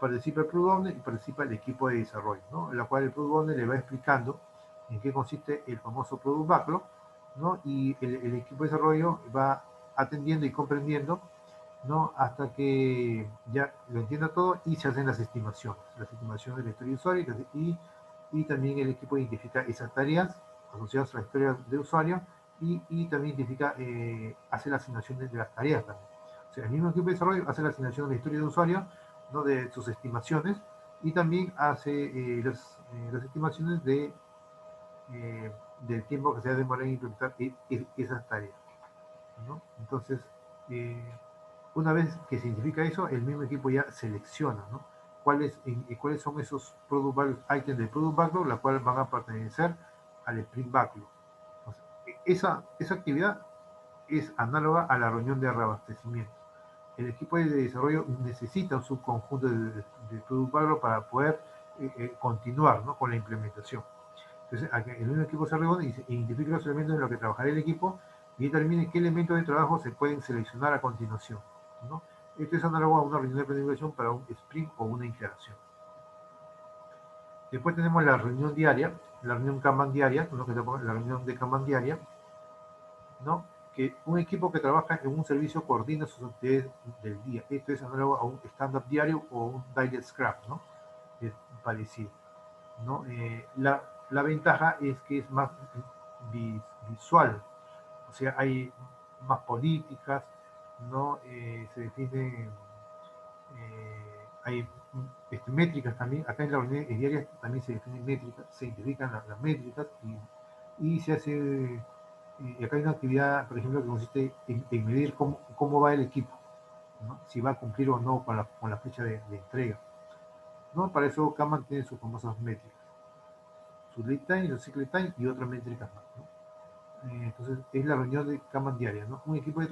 participa el Product Owner y participa el equipo de desarrollo, ¿no? En la cual el Product Owner le va explicando en qué consiste el famoso Product Backlog, ¿no? Y el equipo de desarrollo va atendiendo y comprendiendo, ¿no? Hasta que ya lo entienda todo y se hacen las estimaciones de la historia de usuario y también el equipo identifica esas tareas asociadas a la historia de usuario y también identifica, hace la asignación de las tareas también. O sea, el mismo equipo de desarrollo hace la asignación de la historia de usuario, ¿no? De sus estimaciones y también hace las estimaciones del tiempo que se va a demorar en implementar esas tareas, ¿no? Entonces, eh, una vez que se identifica eso, el mismo equipo ya selecciona, ¿no? ¿Cuáles son esos items del Product Backlog, la cual van a pertenecer al Sprint Backlog? O sea, esa actividad es análoga a la reunión de reabastecimiento. El equipo de desarrollo necesita un subconjunto de Product Backlog para poder continuar, ¿no? Con la implementación. Entonces, el mismo equipo se reúne y identifica los elementos en los que trabajará el equipo y determine qué elementos de trabajo se pueden seleccionar a continuación, ¿no? Esto es análogo a una reunión de planificación para un sprint o una integración. Después tenemos la reunión diaria, la reunión Kanban diaria, la reunión de Kanban diaria, ¿no? Que un equipo que trabaja en un servicio coordina sus actividades del día. Esto es análogo a un stand-up diario o un daily scrum, ¿no? Es parecido, ¿no? La ventaja es que es más visual, o sea, hay más políticas, ¿no? Se define, hay métricas también. Acá en la reunión diaria también se definen métricas, se identifican las métricas y se hace. Y acá hay una actividad, por ejemplo, que consiste en medir cómo va el equipo, ¿no? Si va a cumplir o no con la fecha de entrega, ¿no? Para eso Kanban tiene sus famosas métricas, su lead time, su cycle time y otras métricas más, ¿no? Entonces, es la reunión de Kanban diaria, ¿no? Un equipo que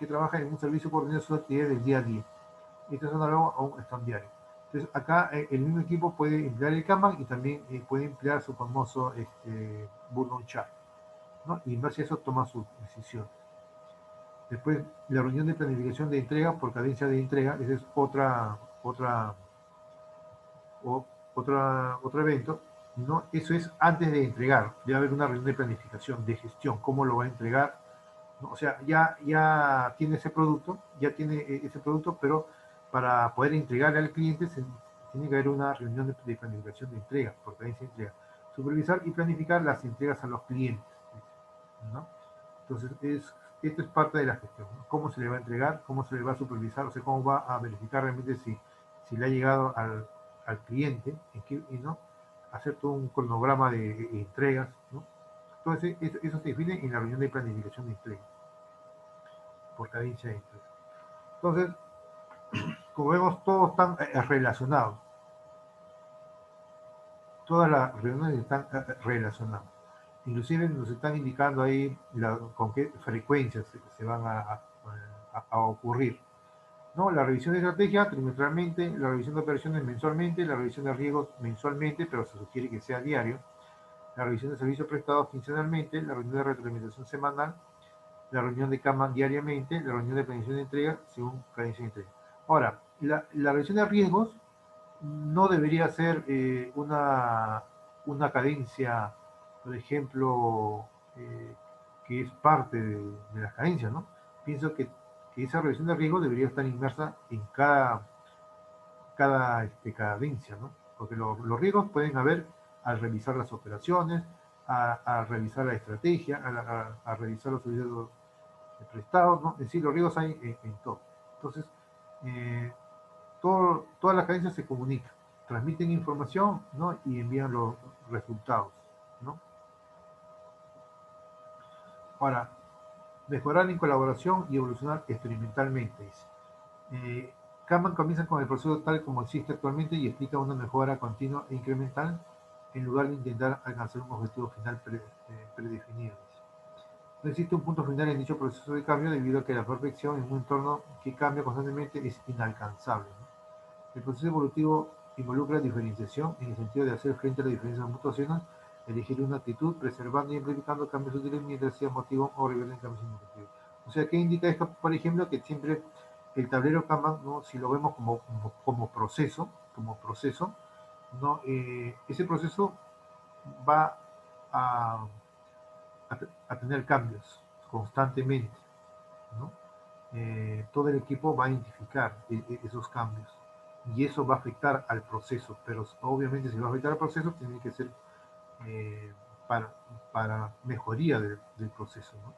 trabaja en un servicio coordina sus actividades del día a día. Esto es análogo a un stand diario. Entonces, acá el mismo equipo puede emplear el Kanban y también puede emplear su famoso Burnout Chart, ¿no? Y en base a eso toma sus decisiones. Después, la reunión de planificación de entrega por cadencia de entrega, ese es otro evento, ¿no? Eso es antes de entregar, debe haber una reunión de planificación, de gestión, cómo lo va a entregar, ¿no? O sea, ya tiene ese producto, pero para poder entregarle al cliente tiene que haber una reunión de planificación de entrega, por cadencia de entrega. Supervisar y planificar las entregas a los clientes, ¿no? Entonces, esto es parte de la gestión, ¿no? Cómo se le va a entregar, cómo se le va a supervisar, o sea, cómo va a verificar realmente si le ha llegado al cliente, ¿no? Hacer todo un cronograma de entregas, ¿no? Entonces, eso se define en la reunión de planificación de entrega, por cadencia de entrega. Entonces, como vemos, todos están relacionados. Todas las reuniones están relacionadas. Inclusive nos están indicando ahí con qué frecuencias se van a ocurrir, ¿no? La revisión de estrategia trimestralmente, la revisión de operaciones mensualmente, la revisión de riesgos mensualmente, pero se sugiere que sea diario, la revisión de servicios prestados quincenalmente, la reunión de retroalimentación semanal, la reunión de Kanban diariamente, la reunión de planificación de entrega según cadencia de entrega. Ahora, la revisión de riesgos no debería ser una cadencia, por ejemplo, que es parte de las cadencias, ¿no? Pienso que esa revisión de riesgo debería estar inmersa en cada cadencia, ¿no? Porque los riesgos pueden haber al revisar las operaciones, a revisar la estrategia, a revisar los servicios prestados, ¿no? Es decir, los riesgos hay en todo. Entonces, eh, todas las cadencias se comunican, transmiten información, ¿no? Y envían los resultados, ¿no? Para mejorar en colaboración y evolucionar experimentalmente, dice. Kanban comienza con el proceso tal como existe actualmente y explica una mejora continua e incremental en lugar de intentar alcanzar un objetivo final predefinido. No existe un punto final en dicho proceso de cambio debido a que la perfección en un entorno que cambia constantemente es inalcanzable, ¿no? El proceso evolutivo involucra diferenciación en el sentido de hacer frente a las diferencias mutaciones, elegir una actitud, preservando y amplificando cambios útiles mientras sea motivo o revelen cambios significativos. O sea, ¿qué indica esto? Por ejemplo, que siempre el tablero Kanban, ¿no? Si lo vemos como proceso, ¿no? Ese proceso va a, a tener cambios constantemente, ¿no? Todo el equipo va a identificar esos cambios y eso va a afectar al proceso, pero obviamente si va a afectar al proceso tiene que ser eh, para, para mejoría del proceso, ¿no?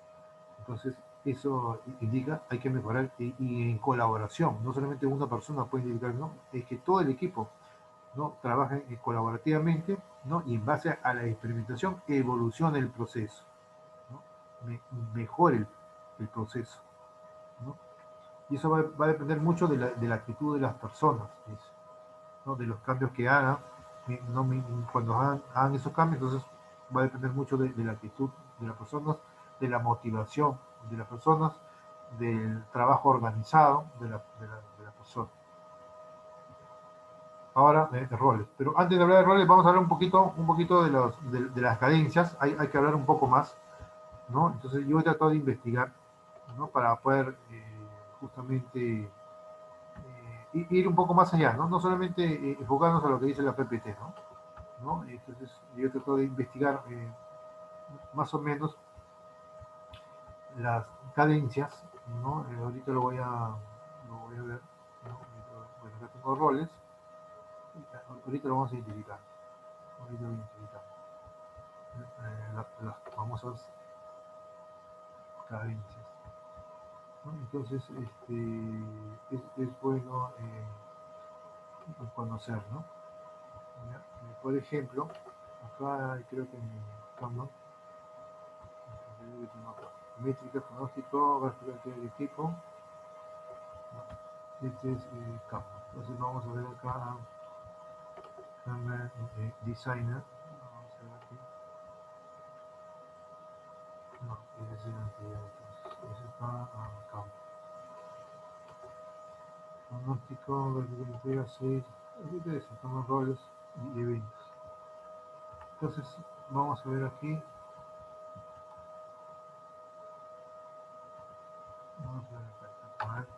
Entonces eso indica hay que mejorar y en colaboración, no solamente una persona puede indicar, ¿no? Es que todo el equipo, ¿no? Trabaje colaborativamente, ¿no? Y en base a la experimentación evoluciona el proceso, ¿no? Mejore el proceso, ¿no? Y eso va a depender mucho de la actitud de las personas, ¿no? De los cambios que hagan, ¿no? Cuando hagan esos cambios, entonces va a depender mucho de la actitud de las personas, de la motivación de las personas, del trabajo organizado de la persona. Ahora, de roles. Pero antes de hablar de roles, vamos a hablar un poquito de las cadencias. Hay que hablar un poco más, ¿no? Entonces yo he tratado de investigar, ¿no? Para poder justamente ir un poco más allá, ¿no? No solamente enfocarnos a lo que dice la PPT, ¿no? ¿No? Entonces yo trato de investigar más o menos las cadencias, ¿no? Ahorita lo voy a ver, ¿no? Bueno, acá tengo roles, ahorita lo vamos a identificar, ahorita lo identificamos, las famosas cadencias, ¿no? Entonces, es bueno conocer, ¿no? Por ejemplo, acá creo que en Kanban, métrica, pronóstico, gráfico de tipo, este es Kanban. Entonces vamos a ver acá Kanban Designer, vamos a ver aquí, no, ese es el anterior, entonces, ese está Kanban. Pronóstico, gráfico de entrega, 6, es toma roles y eventos. Entonces vamos a ver aquí, vamos a ver acá, a ver.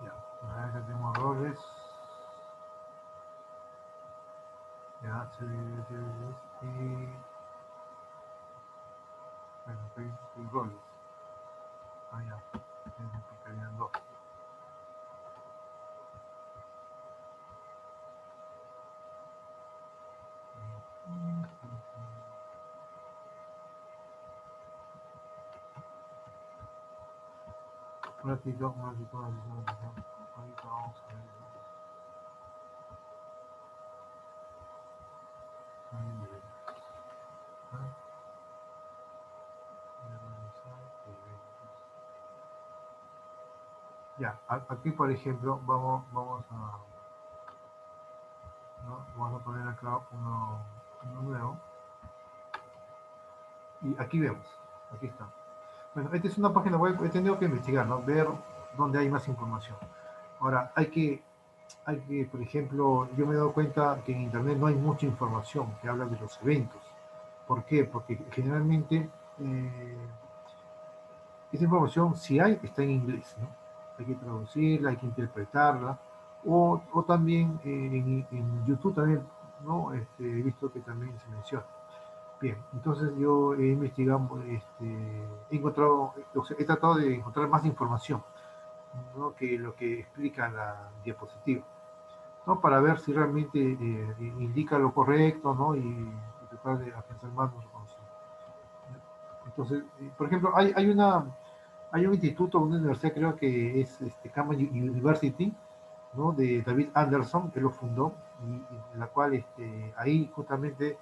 Ya, acá tenemos roles. Ya, y bueno, hay roles. Ah, ya, picarían dos. Un ratito, ahorita vamos a ver. Ya, aquí por ejemplo vamos a, ¿no? Vamos a poner acá uno nuevo. Y aquí vemos, aquí está. Bueno, esta es una página web, he tenido que investigar, ¿no? Ver dónde hay más información. Ahora, por ejemplo, yo me he dado cuenta que en Internet no hay mucha información que habla de los eventos. ¿Por qué? Porque generalmente esa información, si hay, está en inglés, ¿no? Hay que traducirla, hay que interpretarla, o también en YouTube también, ¿no? He visto que también se menciona. Bien, entonces yo he investigado, he encontrado, o sea, he tratado de encontrar más información, ¿no? Que lo que explica la diapositiva, ¿no? Para ver si realmente indica lo correcto, ¿no? Y tratar de afianzar más nuestro conocimiento. Entonces, por ejemplo, hay un instituto, una universidad creo que es Cambridge University, ¿no? De David Anderson, que lo fundó, y la cual ahí justamente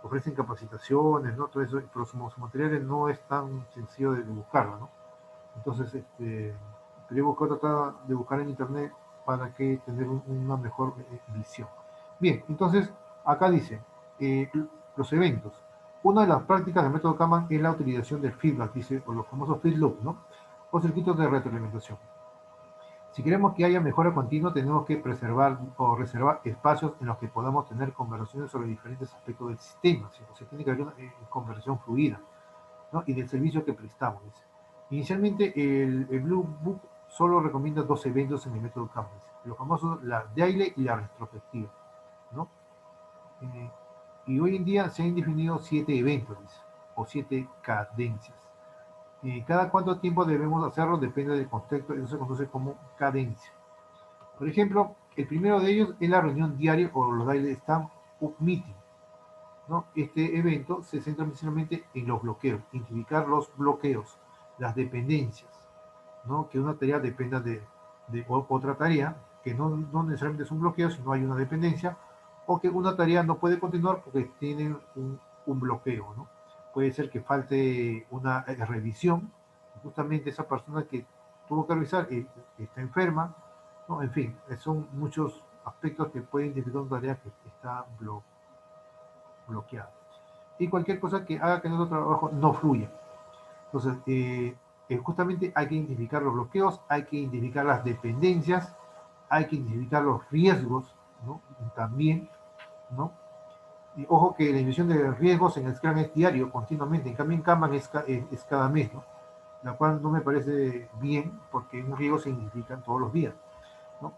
ofrecen capacitaciones, ¿no? Todo eso, pero sus materiales no es tan sencillo de buscarlo, ¿no? Entonces, pero yo tratar de buscar en internet para que tener una mejor visión. Bien, entonces, acá dice, eh, los eventos. Una de las prácticas del método Kanban es la utilización del feedback, dice, o los famosos feedback, ¿no? O circuitos de retroalimentación. Si queremos que haya mejora continua, tenemos que preservar o reservar espacios en los que podamos tener conversaciones sobre diferentes aspectos del sistema. ¿Sí? O sea, tiene que haber una conversación fluida, ¿no? Y del servicio que prestamos. Dice. Inicialmente, el Blue Book solo recomienda dos eventos en el método Kanban. Los famosos, la daily y la retrospectiva, ¿no? Eh, y hoy en día se han definido 7 eventos, dice, o 7 cadencias. Cada cuánto tiempo debemos hacerlo depende del contexto, eso se conoce como cadencia. Por ejemplo, el primero de ellos es la reunión diaria o los daily stand-up meeting, ¿no? Este evento se centra principalmente en los bloqueos, identificar los bloqueos, las dependencias, ¿no? Que una tarea dependa de otra tarea, que no necesariamente es un bloqueo, sino hay una dependencia, o que una tarea no puede continuar porque tiene un bloqueo, ¿no? Puede ser que falte una revisión, justamente esa persona que tuvo que revisar está enferma, ¿no? En fin, son muchos aspectos que pueden identificar una tarea que está bloqueada. Y cualquier cosa que haga que nuestro trabajo no fluya. Entonces, justamente hay que identificar los bloqueos, hay que identificar las dependencias, hay que identificar los riesgos, ¿no? También, ¿no? Y ojo que la división de riesgos en el Scrum es diario, continuamente, en cambio en Kanban es cada mes, ¿no? La cual no me parece bien, porque un riesgo se identifica todos los días, ¿no?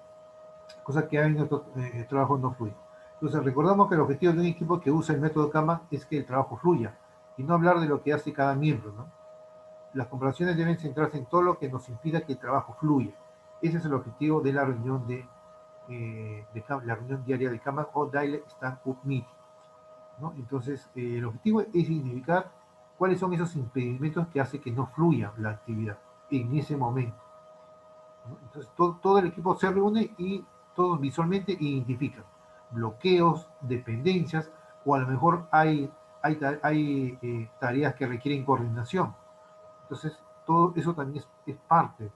Cosa que hay en nuestro trabajo no fluye. Entonces, recordamos que el objetivo de un equipo que usa el método Kanban es que el trabajo fluya, y no hablar de lo que hace cada miembro, ¿no? las conversaciones deben centrarse en todo lo que nos impida que el trabajo fluya. Ese es el objetivo de la reunión la reunión diaria de Kanban o Daily Stand-Up Meeting, ¿no? Entonces, el objetivo es identificar cuáles son esos impedimentos que hacen que no fluya la actividad en ese momento, ¿no? Entonces, todo el equipo se reúne y todos visualmente identifican bloqueos, dependencias, o a lo mejor hay tareas que requieren coordinación. Entonces, todo eso también es parte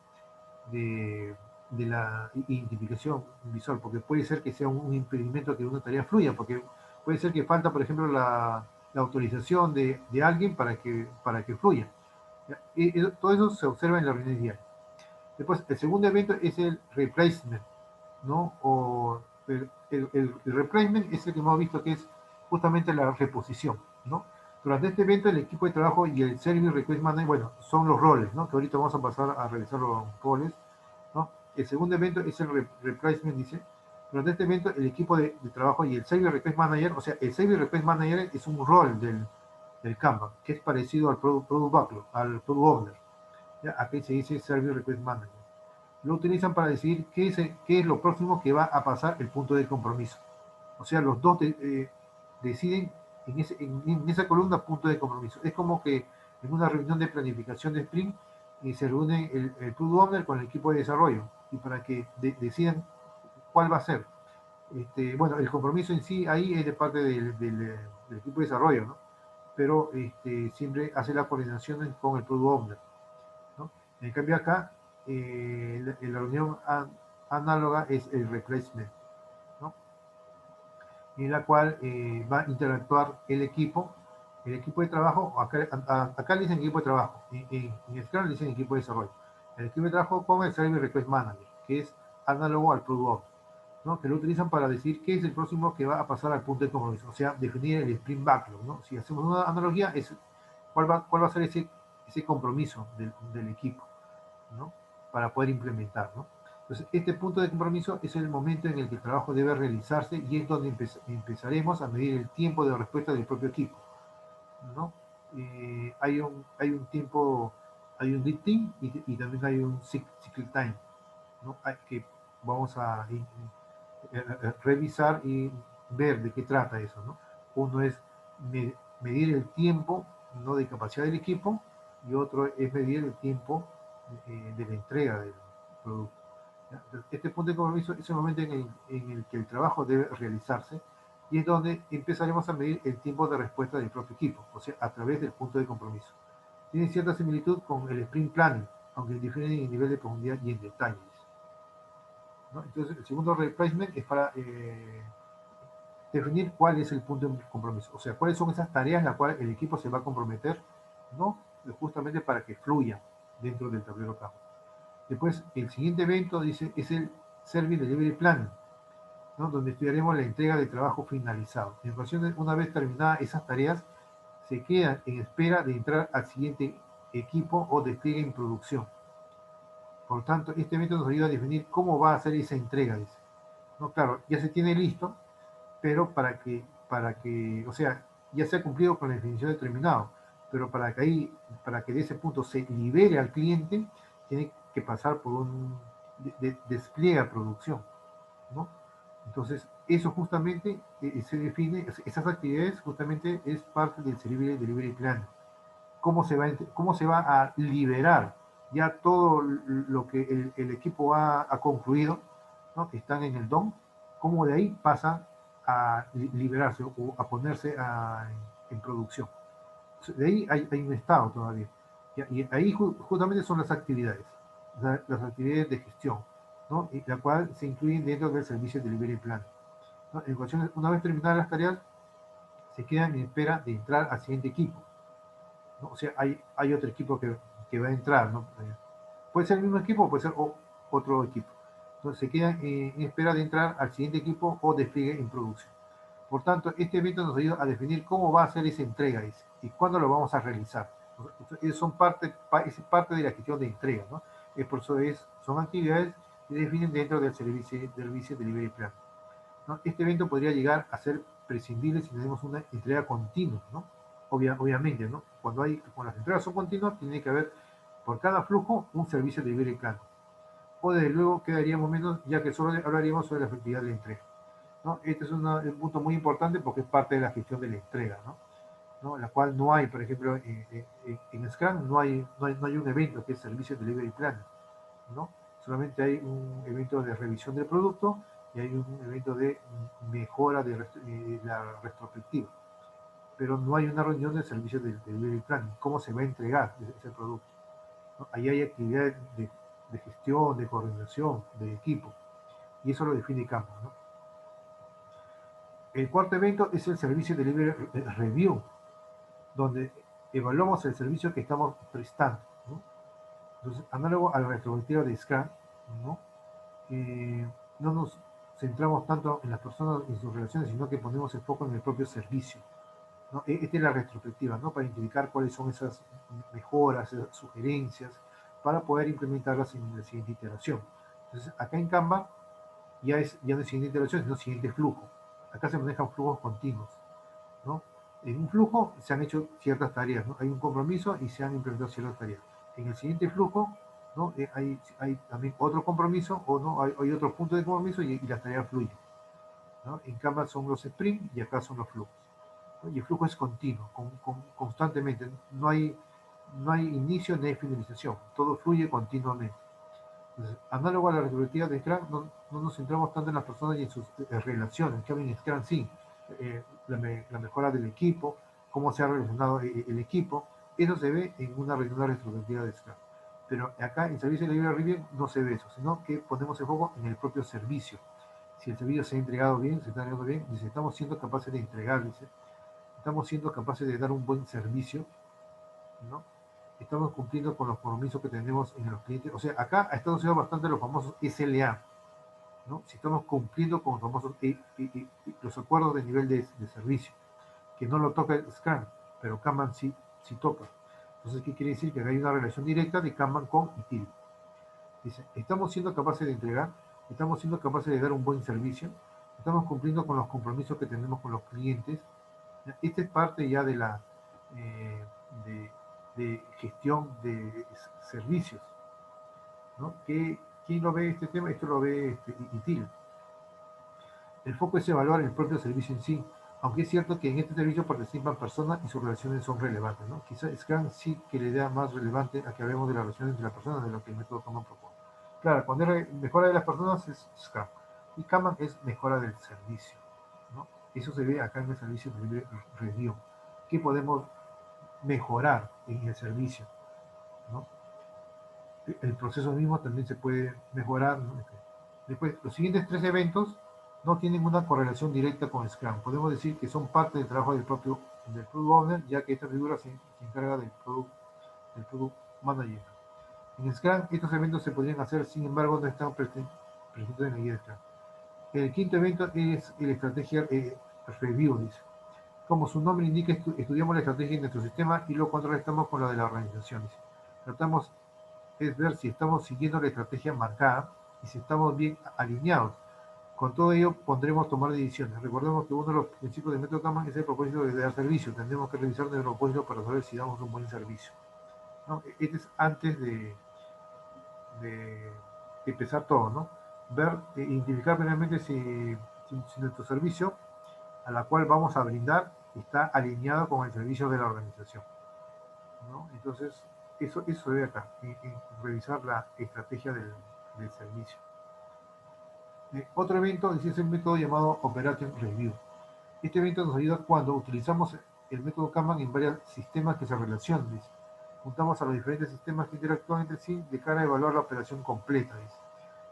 de, de la identificación visual, porque puede ser que sea un impedimento que una tarea fluya, porque puede ser que falta, por ejemplo, la autorización de alguien para que fluya. Todo eso se observa en la reunión diaria. Después, el segundo evento es el replacement, ¿no? O el replacement es el que hemos visto que es justamente la reposición, ¿no? Durante este evento, el equipo de trabajo y el Service Request Manager, bueno, son los roles, ¿no? Que ahorita vamos a pasar a revisar los roles, ¿no? El segundo evento es el replacement, dice. Durante este evento, el equipo de trabajo y el Service Request Manager, o sea, el Service Request Manager es un rol del Kanban, que es parecido al Product Backlog, al Product Owner. ¿Ya? Aquí se dice Service Request Manager. Lo utilizan para decidir qué es lo próximo que va a pasar el punto de compromiso. O sea, los dos deciden en esa columna punto de compromiso. Es como que en una reunión de planificación de sprint se reúne el Product Owner con el equipo de desarrollo y para que decidan cuál va a ser. Bueno, el compromiso en sí ahí es de parte del equipo de desarrollo, ¿no? Pero siempre hace la coordinación con el Product Owner, ¿no? En cambio acá, la reunión análoga es el replacement, ¿no? En la cual va a interactuar el equipo de trabajo, acá le dicen equipo de trabajo, en Scrum le dicen equipo de desarrollo. El equipo de trabajo con el Service Request Manager, que es análogo al Product Owner, ¿no? Que lo utilizan para decir qué es el próximo que va a pasar al punto de compromiso, o sea, definir el sprint backlog, ¿no? Si hacemos una analogía, cuál va a ser ese compromiso del equipo, ¿no? Para poder implementar, ¿no? Entonces, este punto de compromiso es el momento en el que el trabajo debe realizarse y es donde empezaremos a medir el tiempo de respuesta del propio equipo, ¿no? Hay un tiempo, hay un lead time y también hay un cycle time, ¿no? Que vamos a revisar y ver de qué trata eso, ¿no? Uno es medir el tiempo, ¿no? De capacidad del equipo y otro es medir el tiempo de la entrega del producto. Este punto de compromiso es el momento en el que el trabajo debe realizarse y es donde empezaremos a medir el tiempo de respuesta del propio equipo, o sea, a través del punto de compromiso. Tiene cierta similitud con el sprint planning, aunque difieren en nivel de profundidad y en detalles, ¿no? Entonces, el segundo replacement es para definir cuál es el punto de compromiso, o sea, cuáles son esas tareas en las cuales el equipo se va a comprometer, ¿no? Justamente para que fluya dentro del tablero Kanban. Después, el siguiente evento dice, es el Service Delivery Plan, ¿no? Donde estudiaremos la entrega de trabajo finalizado. En ocasiones, una vez terminadas esas tareas, se quedan en espera de entrar al siguiente equipo o despliegue en producción. Por lo tanto, este evento nos ayuda a definir cómo va a ser esa entrega, dice. ¿No? Claro, ya se tiene listo, pero o sea, ya se ha cumplido con la definición de terminado, pero para que de ese punto se libere al cliente, tiene que pasar por un despliegue a producción, ¿no? Entonces, eso justamente se define, esas actividades justamente es parte del Delivery Plan. Cómo se va a liberar ya todo lo que el equipo ha concluido, ¿no? Que están en el DOM, cómo de ahí pasa a liberarse o a ponerse en producción. De ahí hay un estado todavía. Y ahí justamente son las actividades, las actividades de gestión, ¿no? Y la cual se incluyen dentro del servicio de Delivery Plan, ¿no? En ocasiones, una vez terminadas las tareas, se quedan en espera de entrar al siguiente equipo, ¿no? O sea, hay otro equipo que va a entrar, ¿no? Puede ser el mismo equipo o puede ser otro equipo. Entonces se quedan en espera de entrar al siguiente equipo o despliegue en producción. Por tanto, este evento nos ayuda a definir cómo va a ser esa entrega y cuándo lo vamos a realizar. Es parte de la gestión de entrega, ¿no? Por eso son actividades que definen dentro del servicio Delivery Plan, ¿no? Este evento podría llegar a ser prescindible si tenemos una entrega continua, ¿no? Obviamente, ¿no? Cuando las entregas son continuas, tiene que haber Por cada flujo, un servicio de delivery plan. O desde luego quedaríamos menos, ya que solo hablaríamos sobre la efectividad de la entrega, ¿no? Este es un punto muy importante porque es parte de la gestión de la entrega, ¿no? ¿No? La cual no hay, por ejemplo, en Scrum no hay un evento que es Servicio Delivery Plan, ¿no? Solamente hay un evento de revisión del producto y hay un evento de mejora de la retrospectiva, pero no hay una reunión de servicio de Delivery Plan, cómo se va a entregar ese producto, ¿no? Ahí hay actividades de gestión, de coordinación, de equipo, y eso lo define Kanban, ¿no? El cuarto evento es el servicio de Delivery Review, donde evaluamos el servicio que estamos prestando, ¿no? Entonces, análogo a la retrospectiva de Scrum, ¿no? No nos centramos tanto en las personas y sus relaciones, sino que ponemos el foco en el propio servicio, ¿no? Esta es la retrospectiva, ¿no? Para identificar cuáles son esas mejoras, esas sugerencias, para poder implementarlas en la siguiente iteración. Entonces, acá en Canva ya no es siguiente iteración, sino siguiente flujo. Acá se manejan flujos continuos, ¿no? En un flujo se han hecho ciertas tareas, ¿no? Hay un compromiso y se han implementado ciertas tareas. En el siguiente flujo, ¿no? Hay también otro compromiso o no hay otro punto de compromiso y las tareas fluyen, ¿no? En Canva son los sprints y acá son los flujos, ¿no? Y el flujo es continuo, constantemente. No hay inicio ni hay finalización. Todo fluye continuamente. Entonces, análogo a la retrospectiva de Scrum, no nos centramos tanto en las personas y en sus relaciones. En cambio, en Scrum sí, la mejora del equipo, cómo se ha relacionado el equipo, eso se ve en una reunión retrospectiva de Scrum. Pero acá en Servicio de Libre Review no se ve eso, sino que ponemos el foco en el propio servicio. Si el servicio se ha entregado bien, se está entregando bien, dice, estamos siendo capaces de entregar, dice, estamos siendo capaces de dar un buen servicio, ¿no? Estamos cumpliendo con los compromisos que tenemos en los clientes. O sea, acá ha estado usando bastante los famosos SLA, ¿no? Si estamos cumpliendo con los famosos los acuerdos de nivel de servicio, que no lo toca el Scrum, pero Kanban sí toca. Entonces, ¿qué quiere decir? Que hay una relación directa de Kanban con ITIL. Dice, estamos siendo capaces de entregar, estamos siendo capaces de dar un buen servicio, estamos cumpliendo con los compromisos que tenemos con los clientes. Esta es parte ya de la eh, de, de gestión de servicios, ¿no? ¿Quién lo ve este tema? Esto lo ve ITIL. El foco es evaluar el propio servicio en sí, aunque es cierto que en este servicio participan personas y sus relaciones son relevantes, ¿no? Quizá Scrum sí que le da más relevante a que hablemos de las relaciones entre las personas de lo que el método Kanban propone. Claro, cuando es mejora de las personas es Scrum, y Kanban es mejora del servicio, ¿no? Eso se ve acá en el servicio de review. ¿Qué podemos mejorar en el servicio, ¿no? El proceso mismo también se puede mejorar, ¿no? Después, los siguientes tres eventos no tienen una correlación directa con Scrum. Podemos decir que son parte del trabajo del Product Owner, ya que esta figura se encarga del product Manager. En Scrum, estos eventos se podrían hacer, sin embargo, no están presentes en la guía de Scrum. El quinto evento es la estrategia review, dice. Como su nombre indica, estudiamos la estrategia de nuestro sistema y lo contrarrestamos con la de la organización, dice. Tratamos es ver si estamos siguiendo la estrategia marcada y si estamos bien alineados. Con todo ello, pondremos tomar decisiones. Recordemos que uno de los principios del método Kanban es el propósito de dar servicio. Tendremos que revisar nuestro propósito para saber si damos un buen servicio, ¿no? Este es antes de empezar todo, ¿no? Ver, identificar plenamente si nuestro servicio a la cual vamos a brindar está alineado con el servicio de la organización, ¿no? Entonces, eso se ve acá, en revisar la estrategia del servicio. Otro evento es el método llamado Operation Review. Este evento nos ayuda cuando utilizamos el método Kanban en varios sistemas que se relacionan, dice. Juntamos a los diferentes sistemas que interactúan entre sí de cara a evaluar la operación completa, dice.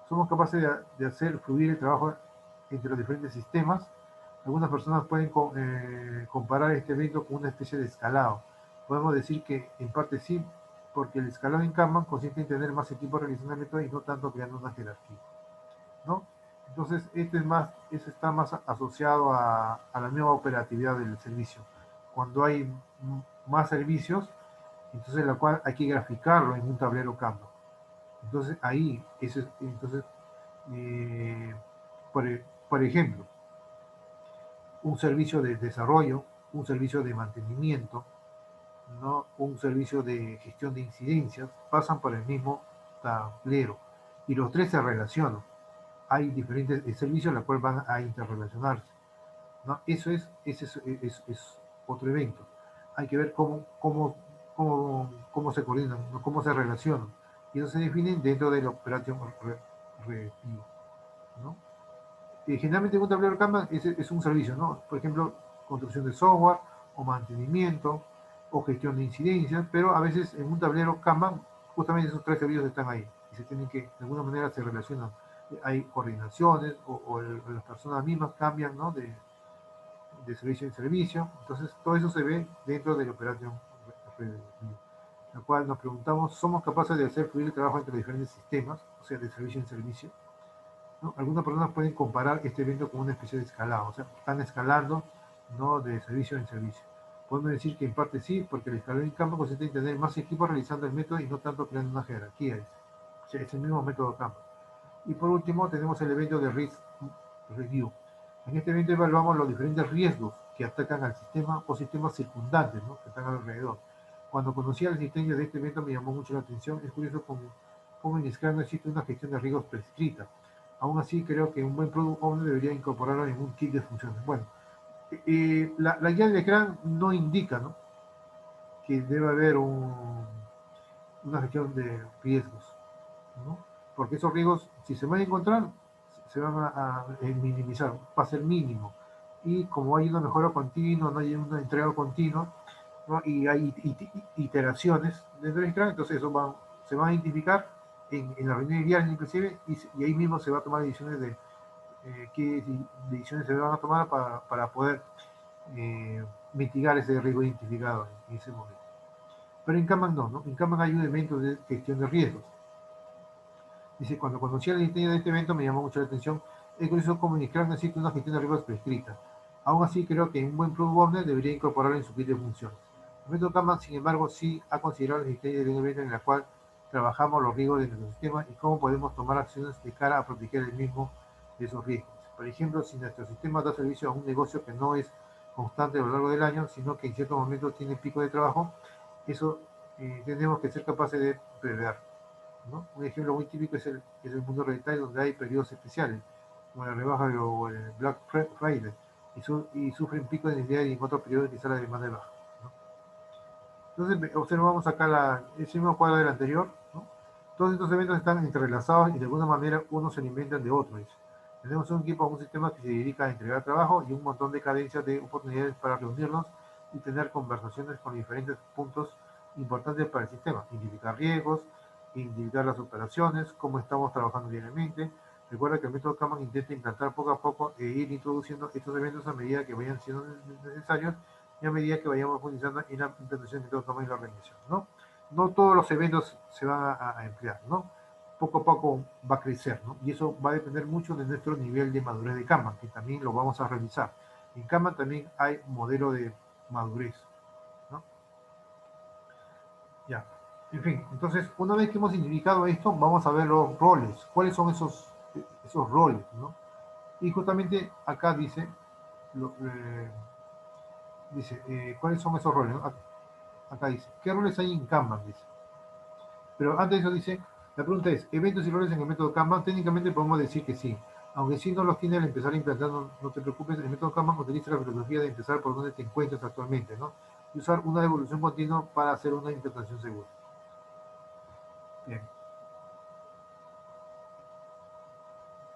Somos capaces de hacer fluir el trabajo entre los diferentes sistemas. Algunas personas pueden comparar este evento con una especie de escalado. Podemos decir que en parte sí, porque el escalado en Kanban consiste en tener más equipos realizando el método y no tanto creando una jerarquía, ¿no? Entonces, eso está más asociado a la nueva operatividad del servicio. Cuando hay más servicios, entonces la cual hay que graficarlo en un tablero Kanban. Entonces, eh, por ejemplo, un servicio de desarrollo, un servicio de mantenimiento, ¿no? Un servicio de gestión de incidencias, pasan por el mismo tablero y los tres se relacionan. Hay diferentes servicios los cuales van a interrelacionarse, ¿no? Ese es otro evento. Hay que ver cómo se coordinan, ¿no? Cómo se relacionan. Y eso se define dentro de la operación review, ¿no? Generalmente un tablero Kanban es un servicio, ¿no? Por ejemplo, construcción de software o mantenimiento o gestión de incidencias, pero a veces en un tablero Kanban justamente esos tres servicios están ahí y se tienen que, de alguna manera se relacionan. Hay coordinaciones o las personas mismas cambian, ¿no? De servicio en servicio, entonces todo eso se ve dentro de la operación review, la cual nos preguntamos, ¿somos capaces de hacer fluir el trabajo entre diferentes sistemas, o sea, de servicio en servicio? ¿No? Algunas personas pueden comparar este evento con una especie de escalado, o sea, están escalando, ¿no? De servicio en servicio. Podemos decir que en parte sí, porque el escalado en campo consiste en tener más equipos realizando el método y no tanto creando una jerarquía. O sea, es el mismo método campo. Y por último, tenemos el evento de Risk Review. En este evento evaluamos los diferentes riesgos que atacan al sistema o sistemas circundantes, ¿no? Que están alrededor. Cuando conocí la existencia de este evento me llamó mucho la atención. Es curioso cómo en Scrum no existe una gestión de riesgos prescrita. Aún así, creo que un buen Product Owner debería incorporarlo en un kit de funciones. Bueno, la guía de Scrum no indica, ¿no? Que debe haber una gestión de riesgos, ¿no? Porque esos riesgos, si se van a encontrar, se van a minimizar, va a ser mínimo. Y como hay una mejora continua, no hay una entrega continua, ¿no? Y hay iteraciones dentro del Scrum, entonces eso se van a identificar en la reunión diaria inclusive, y ahí mismo se va a tomar decisiones de qué decisiones se van a tomar para poder mitigar ese riesgo identificado en ese momento. Pero en Kanban no, ¿no? En Kanban hay un evento de gestión de riesgos. Dice, cuando conocí la existencia de este evento me llamó mucho la atención. Es curioso cómo en Scrum necesita una gestión de riesgos prescrita. Aún así, creo que un buen Product Owner debería incorporarlo en su kit de funciones. El método Kanban, sin embargo, sí ha considerado la existencia de un evento en el cual trabajamos los riesgos de nuestro sistema y cómo podemos tomar acciones de cara a proteger el mismo de esos riesgos. Por ejemplo, si nuestro sistema da servicio a un negocio que no es constante a lo largo del año, sino que en ciertos momentos tiene pico de trabajo, eso tenemos que ser capaces de prever, ¿no? Un ejemplo muy típico es el mundo retail, donde hay periodos especiales, como la rebaja o el Black Friday, y sufren pico de necesidad y en otros periodos quizá la demanda es baja, ¿no? Entonces observamos acá ese mismo cuadro del anterior, ¿no? Todos estos eventos están entrelazados y de alguna manera unos se alimentan de otros. Tenemos un equipo, un sistema que se dedica a entregar trabajo y un montón de cadencias de oportunidades para reunirnos y tener conversaciones con diferentes puntos importantes para el sistema, identificar riesgos, individuar las operaciones, cómo estamos trabajando diariamente. Recuerda que el método Kanban intenta implantar poco a poco e ir introduciendo estos eventos a medida que vayan siendo necesarios y a medida que vayamos profundizando en la implantación del método Kanban y la organización, ¿no? No todos los eventos se van a emplear, ¿no? Poco a poco va a crecer, ¿no? Y eso va a depender mucho de nuestro nivel de madurez de Kanban, que también lo vamos a revisar. En Kanban también hay modelo de madurez, ¿no? Ya. En fin, entonces, una vez que hemos identificado esto, vamos a ver los roles. ¿Cuáles son esos roles, ¿no? Y justamente acá ¿cuáles son esos roles, ¿no? Acá dice, ¿qué roles hay en Kanban? Dice. Pero antes de eso dice, la pregunta es, ¿eventos y roles en el método Kanban? Técnicamente podemos decir que sí. Aunque si no los tiene al empezar a implantar, no te preocupes, el método Kanban utiliza la filosofía de empezar por donde te encuentres actualmente, ¿no? Y usar una evolución continua para hacer una implantación segura. Bien.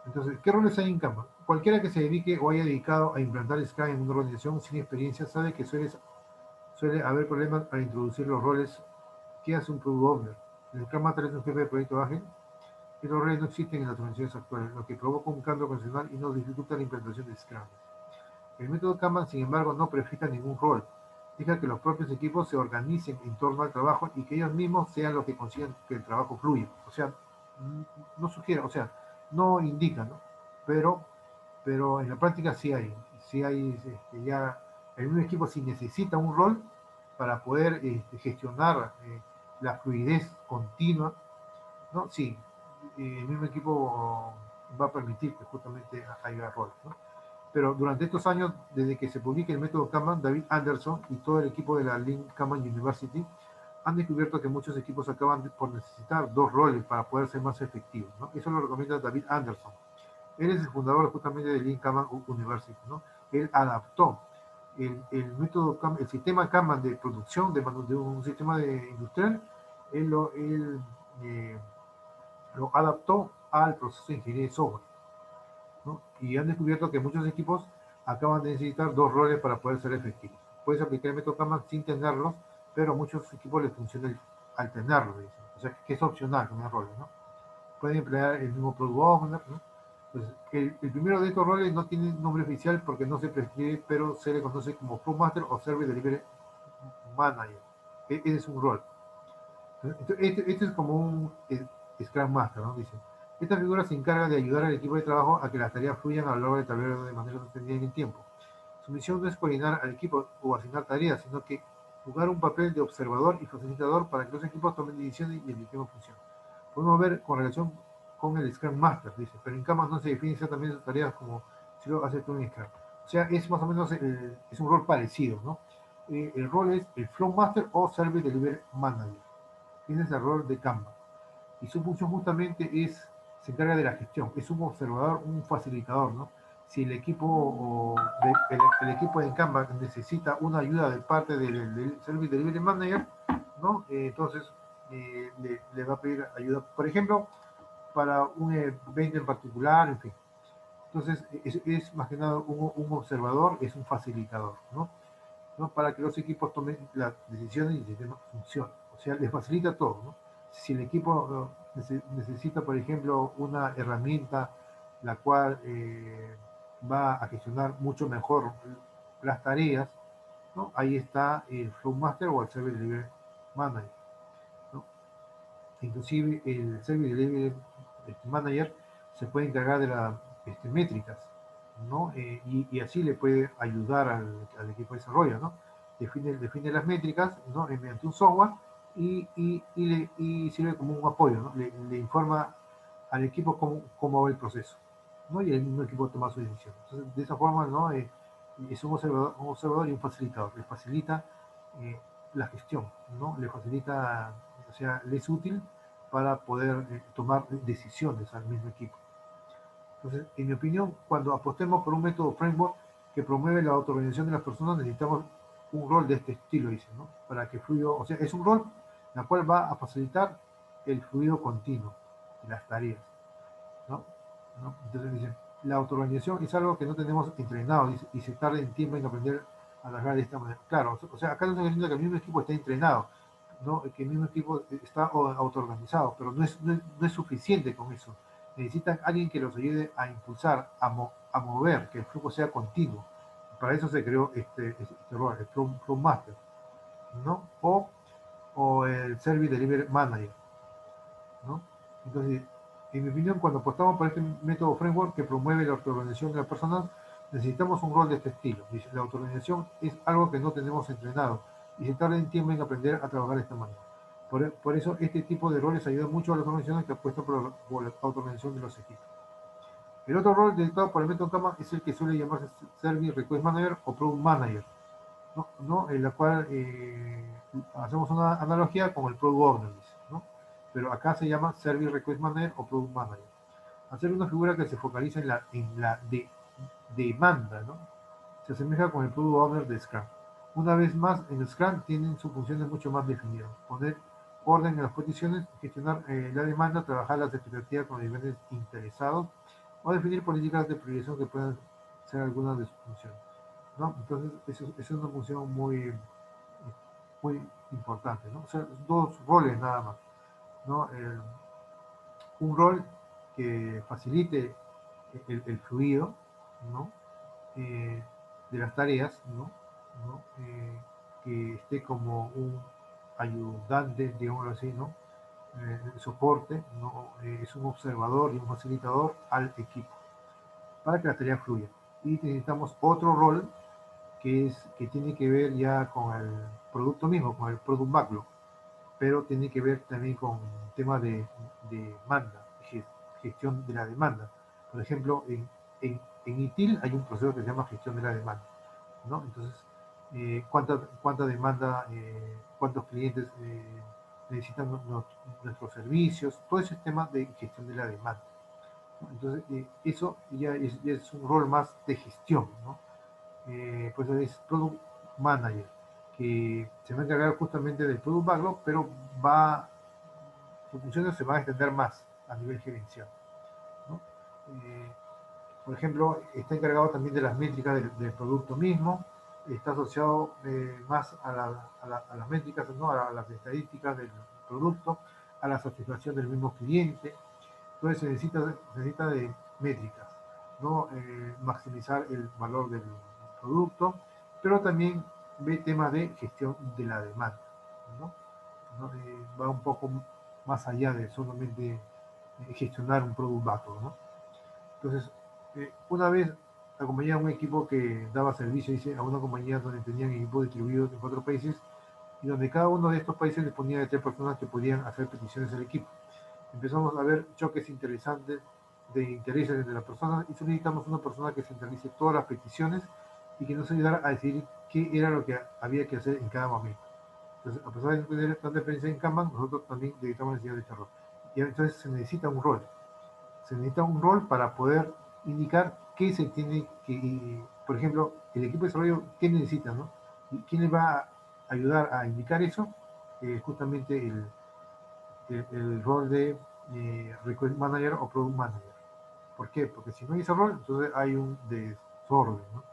Entonces, ¿qué roles hay en Kanban? Cualquiera que se dedique o haya dedicado a implantar Scrum en una organización sin experiencia sabe que suele haber problemas al introducir los roles que hace un Product Owner. El Scrum Master es un jefe de proyecto ágil y los roles no existen en las organizaciones actuales, lo que provoca un cambio conceptual y nos dificulta la implantación de Scrum. El método Kanban, sin embargo, no prefija ningún rol. Deja que los propios equipos se organicen en torno al trabajo y que ellos mismos sean los que consigan que el trabajo fluya. O sea, no sugiere, o sea, no indica, ¿no? Pero, pero en la práctica sí hay ya el mismo equipo si necesita un rol para poder gestionar la fluidez continua, ¿no? Sí, el mismo equipo va a permitir que justamente haya roles, ¿no? Pero durante estos años, desde que se publica el método Kanban, David Anderson y todo el equipo de la Lean Kanban University han descubierto que muchos equipos acaban por necesitar dos roles para poder ser más efectivos, ¿no? Eso lo recomienda David Anderson. Él es el fundador justamente de Lean Kanban University, ¿no? Él adaptó el método, el sistema Kanban de producción de un sistema industrial, él lo adaptó al proceso de ingeniería de software, ¿no? Y han descubierto que muchos equipos acaban de necesitar dos roles para poder ser efectivos. Puedes aplicar el método Kanban sin tenerlos, pero a muchos equipos les funciona al tenerlos, dicen. O sea, que es opcional tener roles, ¿no? Pueden emplear el mismo Product Owner, ¿no? Pues el primero de estos roles no tiene nombre oficial porque no se prescribe, pero se le conoce como Scrum Master o Service Delivery Manager. Ese es un rol. Este es como un Scrum Master, ¿no? Dice. Esta figura se encarga de ayudar al equipo de trabajo a que las tareas fluyan a lo largo del tablero de manera sostenida en el tiempo. Su misión no es coordinar al equipo o asignar tareas, sino que jugar un papel de observador y facilitador para que los equipos tomen decisiones y el sistema funcione. Podemos ver con relación con el Scrum Master, dice, pero en Kanban no se define exactamente sus tareas como si lo hace tú en Scrum. O sea, es más o menos, es un rol parecido, ¿no? El rol es el Flow Master o Service Delivery Manager. Ese es el rol de Kanban. Y su función justamente se encarga de la gestión, es un observador, un facilitador, ¿no? Si el equipo, el equipo de Kanban necesita una ayuda de parte del Service Delivery Manager, ¿no? Entonces le va a pedir ayuda, por ejemplo, para un evento en particular, en fin. Entonces es más que nada un observador, es un facilitador, ¿no? ¿No? Para que los equipos tomen las decisiones y el sistema funcione. O sea, les facilita todo, ¿no? Si el equipo necesita, por ejemplo, una herramienta la cual va a gestionar mucho mejor las tareas, ¿no? Ahí está el Flow Master o el Service Delivery Manager, ¿no? Inclusive el Service Delivery Manager se puede encargar de las métricas, ¿no? Y así le puede ayudar al equipo de desarrollo, ¿no? Define las métricas, ¿no? Mediante un software y sirve como un apoyo, ¿no? Le informa al equipo cómo va el proceso, ¿no? Y el mismo equipo toma su decisión. Entonces, de esa forma, ¿no? Es un observador y un facilitador. Le facilita la gestión, ¿no? Le facilita, o sea, le es útil para poder tomar decisiones al mismo equipo. Entonces, en mi opinión, cuando apostemos por un método framework que promueve la autoorganización de las personas, necesitamos un rol de este estilo, dice, ¿no? Para que fluido, o sea, es un rol en el cual va a facilitar el fluido continuo de las tareas, ¿no? ¿No? Entonces dice, la autoorganización es algo que no tenemos entrenado y se tarda en tiempo en aprender a largar de esta manera. Claro, o sea, acá no estoy diciendo que el mismo equipo está entrenado, ¿no? Que el mismo equipo está autoorganizado, pero no es suficiente con eso. Necesitan alguien que los ayude a impulsar, a mover, que el flujo sea continuo. Para eso se creó este rol, el Flow Master, ¿no? O el Service Delivery Manager, ¿no? Entonces, en mi opinión, cuando apostamos por este método framework que promueve la autoorganización de las personas, necesitamos un rol de este estilo. Dice, la autoorganización es algo que no tenemos entrenado y se tarda en tiempo en aprender a trabajar de esta manera. Por eso, este tipo de roles ayuda mucho a las organizaciones que apuestan por la autoorganización de los equipos. El otro rol dedicado por el método Kanban es el que suele llamarse Service Request Manager o Product Manager, ¿no? En la cual hacemos una analogía con el Product Owner, ¿no? Pero acá se llama Service Request Manager o Product Manager. Hacer una figura que se focaliza en la demanda, ¿no? Se asemeja con el Product Owner de Scrum. Una vez más, en Scrum tienen sus funciones mucho más definidas. Poner orden en las peticiones, gestionar la demanda, trabajar las expectativas con los diferentes interesados o definir políticas de priorización que puedan ser algunas de sus funciones, ¿no? Entonces, eso es una función muy importante, ¿no? O sea, dos roles nada más, ¿no? Un rol que facilite el fluido, ¿no? De las tareas, ¿no? ¿No? Que esté como un ayudante, digamos así, ¿no? Soporte, ¿no? Es un observador y un facilitador al equipo para que la tarea fluya. Y necesitamos otro rol que tiene que ver ya con el producto mismo, con el product backlog, pero tiene que ver también con temas de demanda, gestión de la demanda. Por ejemplo, en en ITIL hay un proceso que se llama gestión de la demanda, ¿no? Entonces, cuánta demanda, cuántos clientes necesitan nuestros servicios, todo ese tema de gestión de la demanda, ¿no? Entonces, eso ya es un rol más de gestión, ¿no? Pues es Product Manager, que se va a encargar justamente del Product Backlog, pero sus funciones se van a extender más a nivel gerencial, ¿no? Eh, por ejemplo, está encargado también de las métricas del producto mismo, está asociado más a las métricas, ¿no? A las estadísticas del producto, a la satisfacción del mismo cliente. Entonces se necesita de métricas, ¿no? Maximizar el valor del producto, pero también ve temas de gestión de la demanda, ¿no? ¿No? Va un poco más allá de solamente gestionar un product backlog, ¿no? Entonces, una vez acompañé a un equipo que daba servicio, dice, a una compañía donde tenían equipos distribuidos en 4 países y donde cada uno de estos países disponía de 3 personas que podían hacer peticiones al equipo. Empezamos a ver choques interesantes de intereses entre las personas y solicitamos una persona que centralice todas las peticiones y que nos ayudara a decidir qué era lo que había que hacer en cada momento. Entonces, a pesar de tener tanta experiencia en Kanban, nosotros también dedicamos necesidad de este rol. Y entonces se necesita un rol. Se necesita un rol para poder indicar qué se tiene que, por ejemplo, el equipo de desarrollo, qué necesita, ¿no? ¿Y quién le va a ayudar a indicar eso? Justamente el rol de Request Manager o Product Manager. ¿Por qué? Porque si no hay ese rol, entonces hay un desorden, ¿no?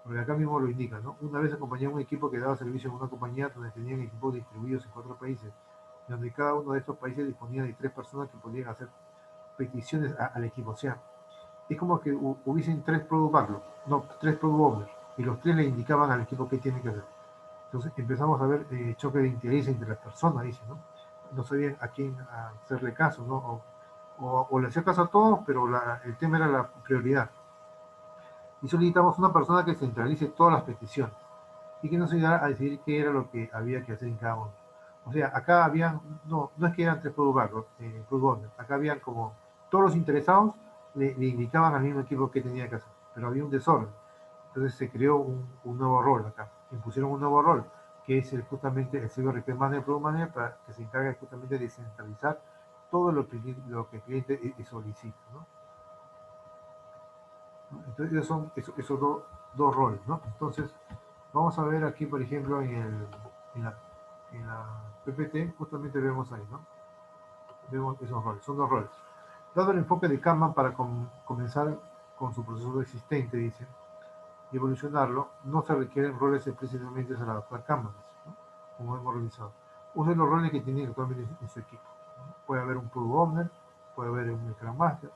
Porque acá mismo lo indica, ¿no? Una vez acompañé a un equipo que daba servicio en una compañía donde tenían equipos distribuidos en 4 países, donde cada uno de estos países disponía de 3 personas que podían hacer peticiones al equipo. O sea, es como que hubiesen 3 product backlog, no, 3 product owners, y los 3 le indicaban al equipo qué tiene que hacer. Entonces empezamos a ver choque de interés entre las personas, dice, ¿no? No sabían a quién hacerle caso, ¿no? O le hacía caso a todos, pero el tema era la prioridad. Y solicitamos una persona que centralice todas las peticiones y que nos ayudara a decidir qué era lo que había que hacer en cada uno. O sea, acá habían, no es que eran 3 product owners, acá habían como todos los interesados le indicaban al mismo equipo qué tenía que hacer, pero había un desorden. Entonces se creó un nuevo rol acá, impusieron un nuevo rol, que es justamente el Service Request Manager, Product Manager, para que se encargue justamente de centralizar todo lo que el cliente solicita, ¿no? Entonces esos son esos dos roles, ¿no? Entonces, vamos a ver aquí, por ejemplo, en la, en la PPT, justamente vemos ahí, ¿no? Vemos esos roles, son 2 roles. Dado el enfoque de Kanban para comenzar con su proceso existente, dice, y evolucionarlo, no se requieren roles explícitamente al adaptar Kanban, ¿no? Como hemos revisado. Uno de los roles que tiene actualmente en su equipo, ¿no? Puede haber un Product Owner, puede haber un Scrum Master.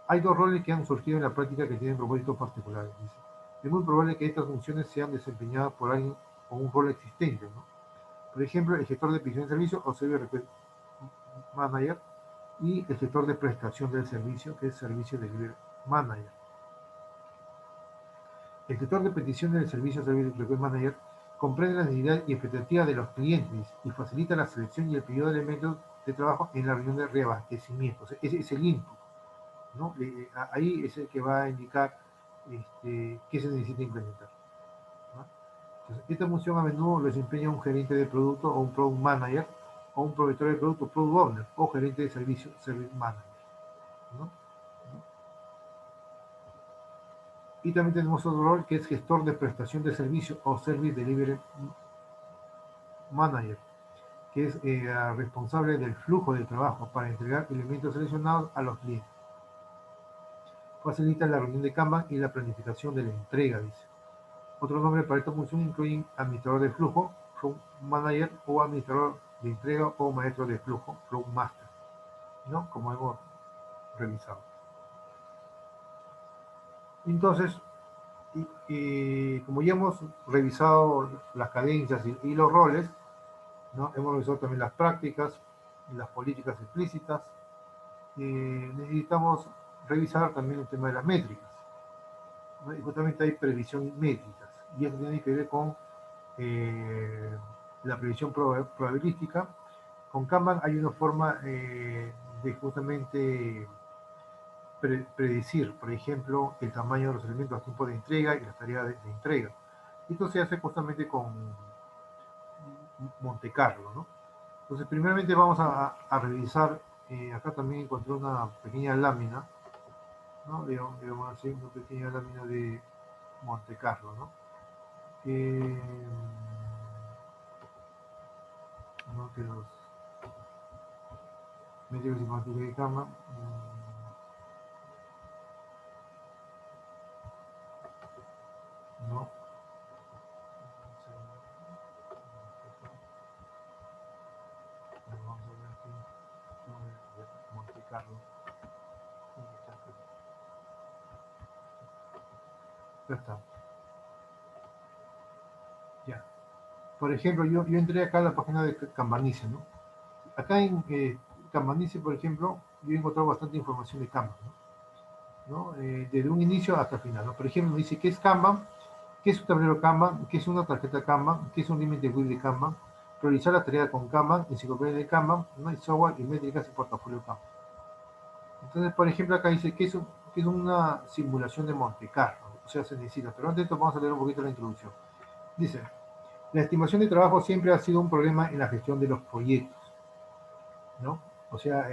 Hay 2 roles que han surgido en la práctica que tienen propósitos particulares, dice. Es muy probable que estas funciones sean desempeñadas por alguien con un rol existente, ¿no? Por ejemplo, el gestor de petición de servicio o Service Request Manager y el gestor de prestación del servicio, que es Servicio Delivery Manager. El gestor de peticiones del servicio Service Request Manager comprende las necesidades y expectativas de los clientes y facilita la selección y el pedido de elementos de trabajo en la reunión de reabastecimiento. O sea, ese es el input, ¿no? Ahí es el que va a indicar qué se necesita implementar, ¿no? Entonces, esta función a menudo lo desempeña un gerente de producto o un product manager o un proveedor de producto, product owner o gerente de servicio, service manager, ¿no? Y también tenemos otro rol que es gestor de prestación de servicio o service delivery manager, que es responsable del flujo de trabajo para entregar elementos seleccionados a los clientes. Facilita la reunión de Kanban y la planificación de la entrega, dice. Otro nombre para esta función incluyen administrador de flujo, Flow Manager, o administrador de entrega o maestro de flujo, Flow Master, ¿no? Como hemos revisado. Entonces, como ya hemos revisado las cadencias y los roles, ¿no? Hemos revisado también las prácticas y las políticas explícitas. Necesitamos revisar también el tema de las métricas, ¿no? Y justamente hay previsión métricas, y eso tiene que ver con la previsión probabilística. Con Kanban hay una forma de justamente predecir, por ejemplo, el tamaño de los elementos, los tiempos de entrega y las tareas de entrega. Esto se hace justamente con Monte Carlo, ¿no? Entonces, primeramente vamos a revisar, acá también encontré una pequeña lámina, ¿no? Digamos así, una pequeña lámina de Monte Carlo, ¿no? ¿No? Que los métricas y cuantitativas de Gamma, ¿no? Vamos a ver aquí, Monte Carlo. Ya está. Ya. Por ejemplo, yo entré acá a la página de Kanbanice, ¿no? Acá en Kanbanice, por ejemplo, yo he encontrado bastante información de Kanban, ¿no? Desde un inicio hasta el final, ¿no? Por ejemplo, dice qué es Kanban, qué es un tablero Kanban, qué es una tarjeta Kanban, qué es un límite web de Kanban, priorizar la tarea con Kanban, enciclopedia de Kanban, ¿no? Y software y métricas y portafolio Kanban. Entonces, por ejemplo, acá dice que es una simulación de Monte Carlo, o sea, se necesita, pero antes de esto vamos a leer un poquito la introducción. Dice, la estimación de trabajo siempre ha sido un problema en la gestión de los proyectos, ¿no? O sea,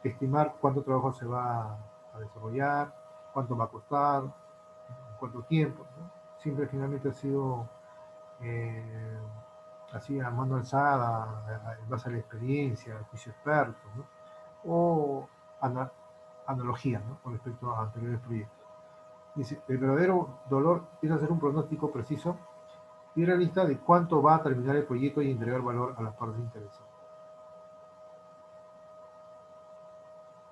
estimar cuánto trabajo se va a desarrollar, cuánto va a costar, cuánto tiempo, ¿no? Siempre finalmente ha sido eh, así a mano alzada, en base a la experiencia, juicio experto, ¿no? O ana analogía, ¿no? Con respecto a anteriores proyectos. Dice, el verdadero dolor es hacer un pronóstico preciso y realista de cuánto va a terminar el proyecto y entregar valor a las partes interesadas.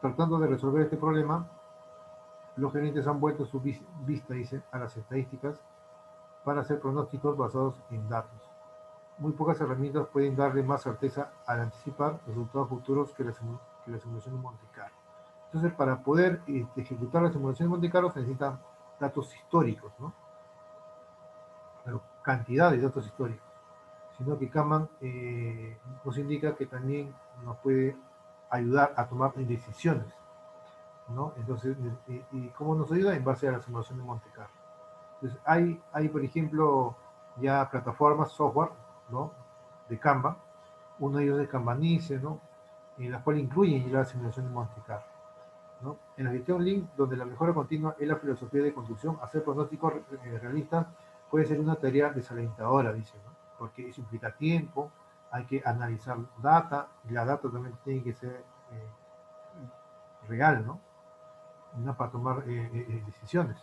Tratando de resolver este problema, los gerentes han vuelto su vista, dice, a las estadísticas para hacer pronósticos basados en datos. Muy pocas herramientas pueden darle más certeza al anticipar resultados futuros que la simulación de Monte Carlo. Entonces, para poder ejecutar la simulación de Monte Carlo se necesitan datos históricos, ¿no? Pero cantidad de datos históricos, sino que Kanban nos indica que también nos puede ayudar a tomar decisiones, ¿no? Entonces, ¿y cómo nos ayuda? En base a la simulación de Monte Carlo. Entonces, hay, por ejemplo, ya plataformas, software, ¿no? De Kanban, uno de ellos es Kanbanice, ¿no? En la cual incluyen la simulación de Monte Carlo, ¿no? En la gestión Lean, donde la mejora continua es la filosofía de construcción, hacer pronósticos realistas puede ser una tarea desalentadora, dice, ¿no? Porque eso implica tiempo, hay que analizar data, y la data también tiene que ser real, ¿no? ¿No? Para tomar decisiones.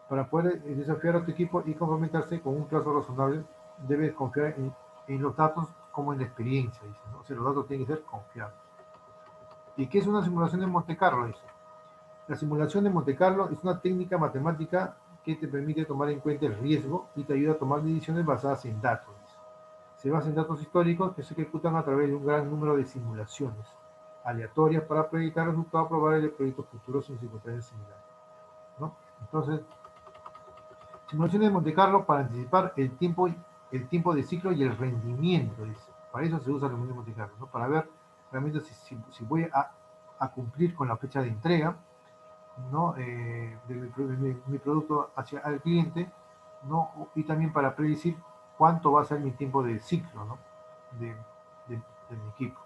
Para poder desafiar a tu equipo y comprometerse con un plazo razonable, debes confiar en los datos como en la experiencia, dice, ¿no? O sea, los datos tienen que ser confiables. ¿Y qué es una simulación de Monte Carlo? Dice. La simulación de Monte Carlo es una técnica matemática que te permite tomar en cuenta el riesgo y te ayuda a tomar decisiones basadas en datos. Dice. Se basa en datos históricos que se ejecutan a través de un gran número de simulaciones aleatorias para proyectar resultados probables de proyectos futuros en circunstancias similares, ¿no? Entonces, simulaciones de Monte Carlo para anticipar el tiempo de ciclo y el rendimiento, dice. Para eso se usa la simulación de Monte Carlo, ¿no? Para ver realmente si voy a cumplir con la fecha de entrega, ¿no? De mi producto hacia el cliente, ¿no? Y también para predecir cuánto va a ser mi tiempo de ciclo, ¿no? de, de mi equipo.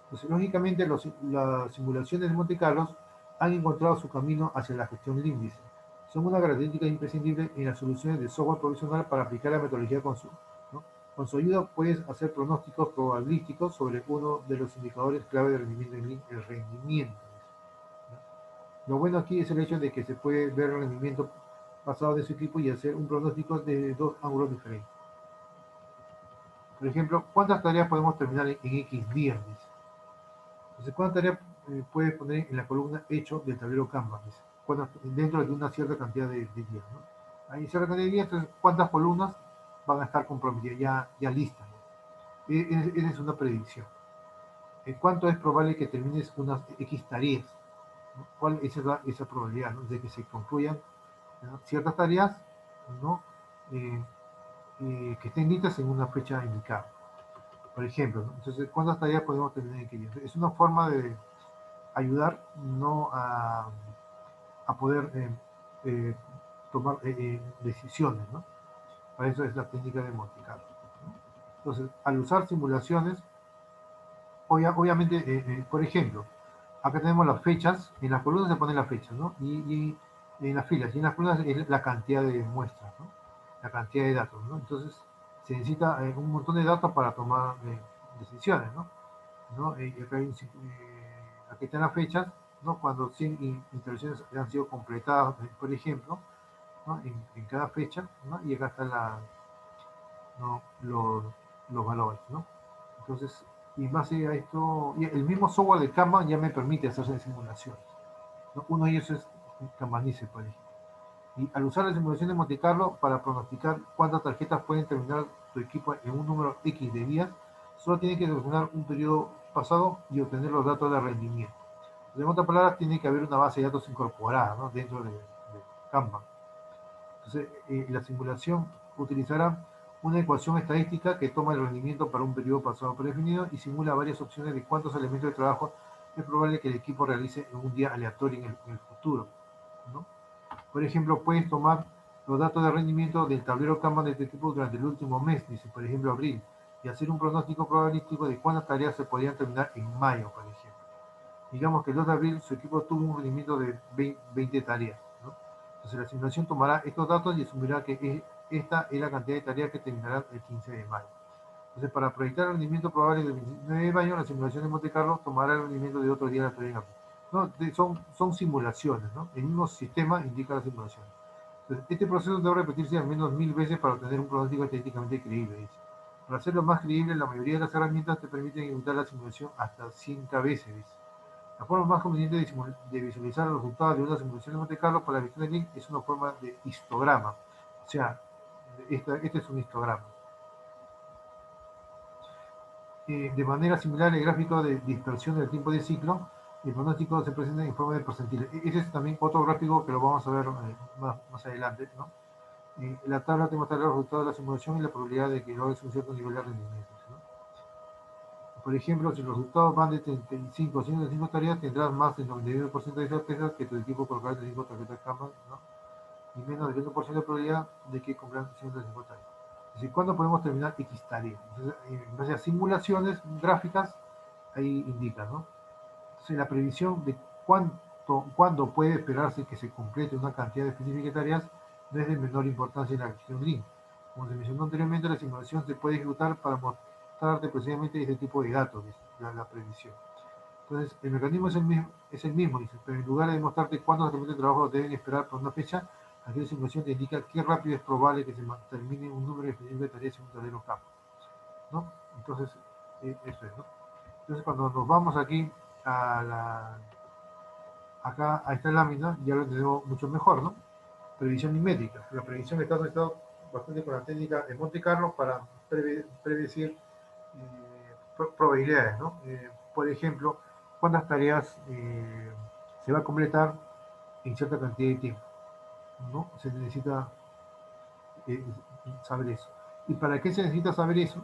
Entonces, lógicamente, las simulaciones de Monte Carlo han encontrado su camino hacia la gestión índice. Son una característica imprescindible en las soluciones de software provisional para aplicar la metodología con su, ¿no? Con su ayuda puedes hacer pronósticos probabilísticos sobre uno de los indicadores clave de rendimiento en línea, el rendimiento. Lo bueno aquí es el hecho de que se puede ver el rendimiento pasado de su equipo y hacer un pronóstico desde dos ángulos diferentes. Por ejemplo, ¿cuántas tareas podemos terminar en X días? Dice. Entonces, ¿cuántas tareas puedes poner en la columna hecho del tablero Canvas? Dice. Dentro de una cierta cantidad de días, ¿no? Hay cierta cantidad de días, entonces, ¿cuántas columnas van a estar comprometidas, ya listas? ¿No? Esa es una predicción. ¿Cuánto es probable que termines unas X tareas? ¿No? ¿Cuál es esa probabilidad, ¿no? De que se concluyan, ¿no? Ciertas tareas, ¿no? Eh, que estén listas en una fecha indicada, por ejemplo, ¿no? Entonces, ¿cuántas tareas podemos tener en aquello? Es una forma de ayudar, ¿no? a poder tomar decisiones, ¿no? Para eso es la técnica de Monte Carlo. Entonces, al usar simulaciones, obviamente, por ejemplo, acá tenemos las fechas, en las columnas se ponen las fechas, ¿no? Y en las filas, y en las columnas es la cantidad de muestras, ¿no? La cantidad de datos, ¿no? Entonces, se necesita un montón de datos para tomar decisiones, ¿no? Y acá aquí están las fechas, ¿no? Cuando 100 interacciones han sido completadas, por ejemplo, ¿no? En cada fecha, ¿no? Y acá están ¿no? los valores, ¿no? Entonces, y en base a esto, el mismo software de Kanban ya me permite hacer simulaciones, ¿no? Uno de ellos es Kanbanice, por ejemplo. Y al usar la simulación de Monte Carlo para pronosticar cuántas tarjetas pueden terminar tu equipo en un número X de días, solo tiene que seleccionar un periodo pasado y obtener los datos de rendimiento. En otras palabras, tiene que haber una base de datos incorporada, ¿no? Dentro de Kanban. Entonces, la simulación utilizará una ecuación estadística que toma el rendimiento para un periodo pasado predefinido y simula varias opciones de cuántos elementos de trabajo es probable que el equipo realice en un día aleatorio en el futuro, ¿no? Por ejemplo, puedes tomar los datos de rendimiento del tablero Kanban de tu equipo durante el último mes, dice por ejemplo abril, y hacer un pronóstico probabilístico de cuántas tareas se podrían terminar en mayo, por ejemplo. Digamos que el 2 de abril su equipo tuvo un rendimiento de 20 tareas, ¿no? Entonces la simulación tomará estos datos y asumirá que esta es la cantidad de tareas que terminarán el 15 de mayo. Entonces, para proyectar el rendimiento probable del 29 de mayo, la simulación de Monte Carlo tomará el rendimiento de otro día de la teoría. ¿No? Son simulaciones, ¿no? El mismo sistema indica la simulación. Entonces, este proceso debe repetirse al menos 1000 veces para obtener un pronóstico estadísticamente creíble, dice. Para hacerlo más creíble, la mayoría de las herramientas te permiten ejecutar la simulación hasta 100 veces, dice. La forma más conveniente de visualizar los resultados de una simulación de Monte Carlo para la gestión de link es una forma de histograma. O sea, este es un histograma. De manera similar, el gráfico de dispersión del tiempo de ciclo, el pronóstico se presenta en forma de percentiles. Ese es también otro gráfico que lo vamos a ver más adelante, ¿no? La tabla te muestra los resultados de la simulación y la probabilidad de que logres un cierto nivel de rendimiento, ¿no? Por ejemplo, si los resultados van de 35 a 105 tareas, tendrás más del 99% de certeza que tu equipo colocará 35 tarjetas Kanban, ¿no? Y menos del 100% de probabilidad de que cumplan 105 tareas. Es decir, ¿cuándo podemos terminar X tareas? Entonces, en base a simulaciones gráficas, ahí indica, ¿no? Entonces, la previsión de cuándo puede esperarse que se complete una cantidad específica de tareas no es de menor importancia en la gestión Lean. Como se mencionó anteriormente, la simulación se puede ejecutar para mostrarte precisamente este tipo de datos, la previsión. Entonces, el mecanismo es el mismo, dice, pero en lugar de mostrarte cuántos elementos de trabajo deben esperar por una fecha, aquí la simulación te indica qué rápido es probable que se termine un número específico de tareas en un tablero campo, ¿no? Entonces, eso es, ¿no? Entonces, cuando nos vamos aquí acá a esta lámina, ya lo tenemos mucho mejor, ¿no? Previsión mimética. La previsión está asociada bastante con la técnica de Monte Carlo para predecir probabilidades, ¿no? Por ejemplo, cuántas tareas se va a completar en cierta cantidad de tiempo, ¿no? Se necesita eh, saber eso. ¿Y para qué se necesita saber eso?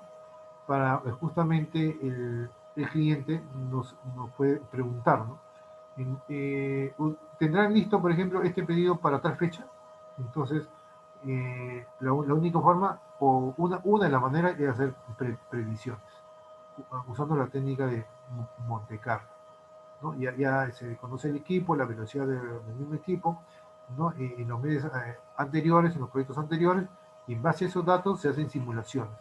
Para justamente el cliente nos puede preguntar, ¿no? ¿Tendrán listo, por ejemplo, este pedido para tal fecha? Entonces, la única forma, o una de las maneras es hacer previsiones, usando la técnica de Monte Carlo, ¿no? Ya se conoce el equipo, la velocidad del mismo equipo, ¿no? En los meses anteriores, en los proyectos anteriores, y en base a esos datos se hacen simulaciones,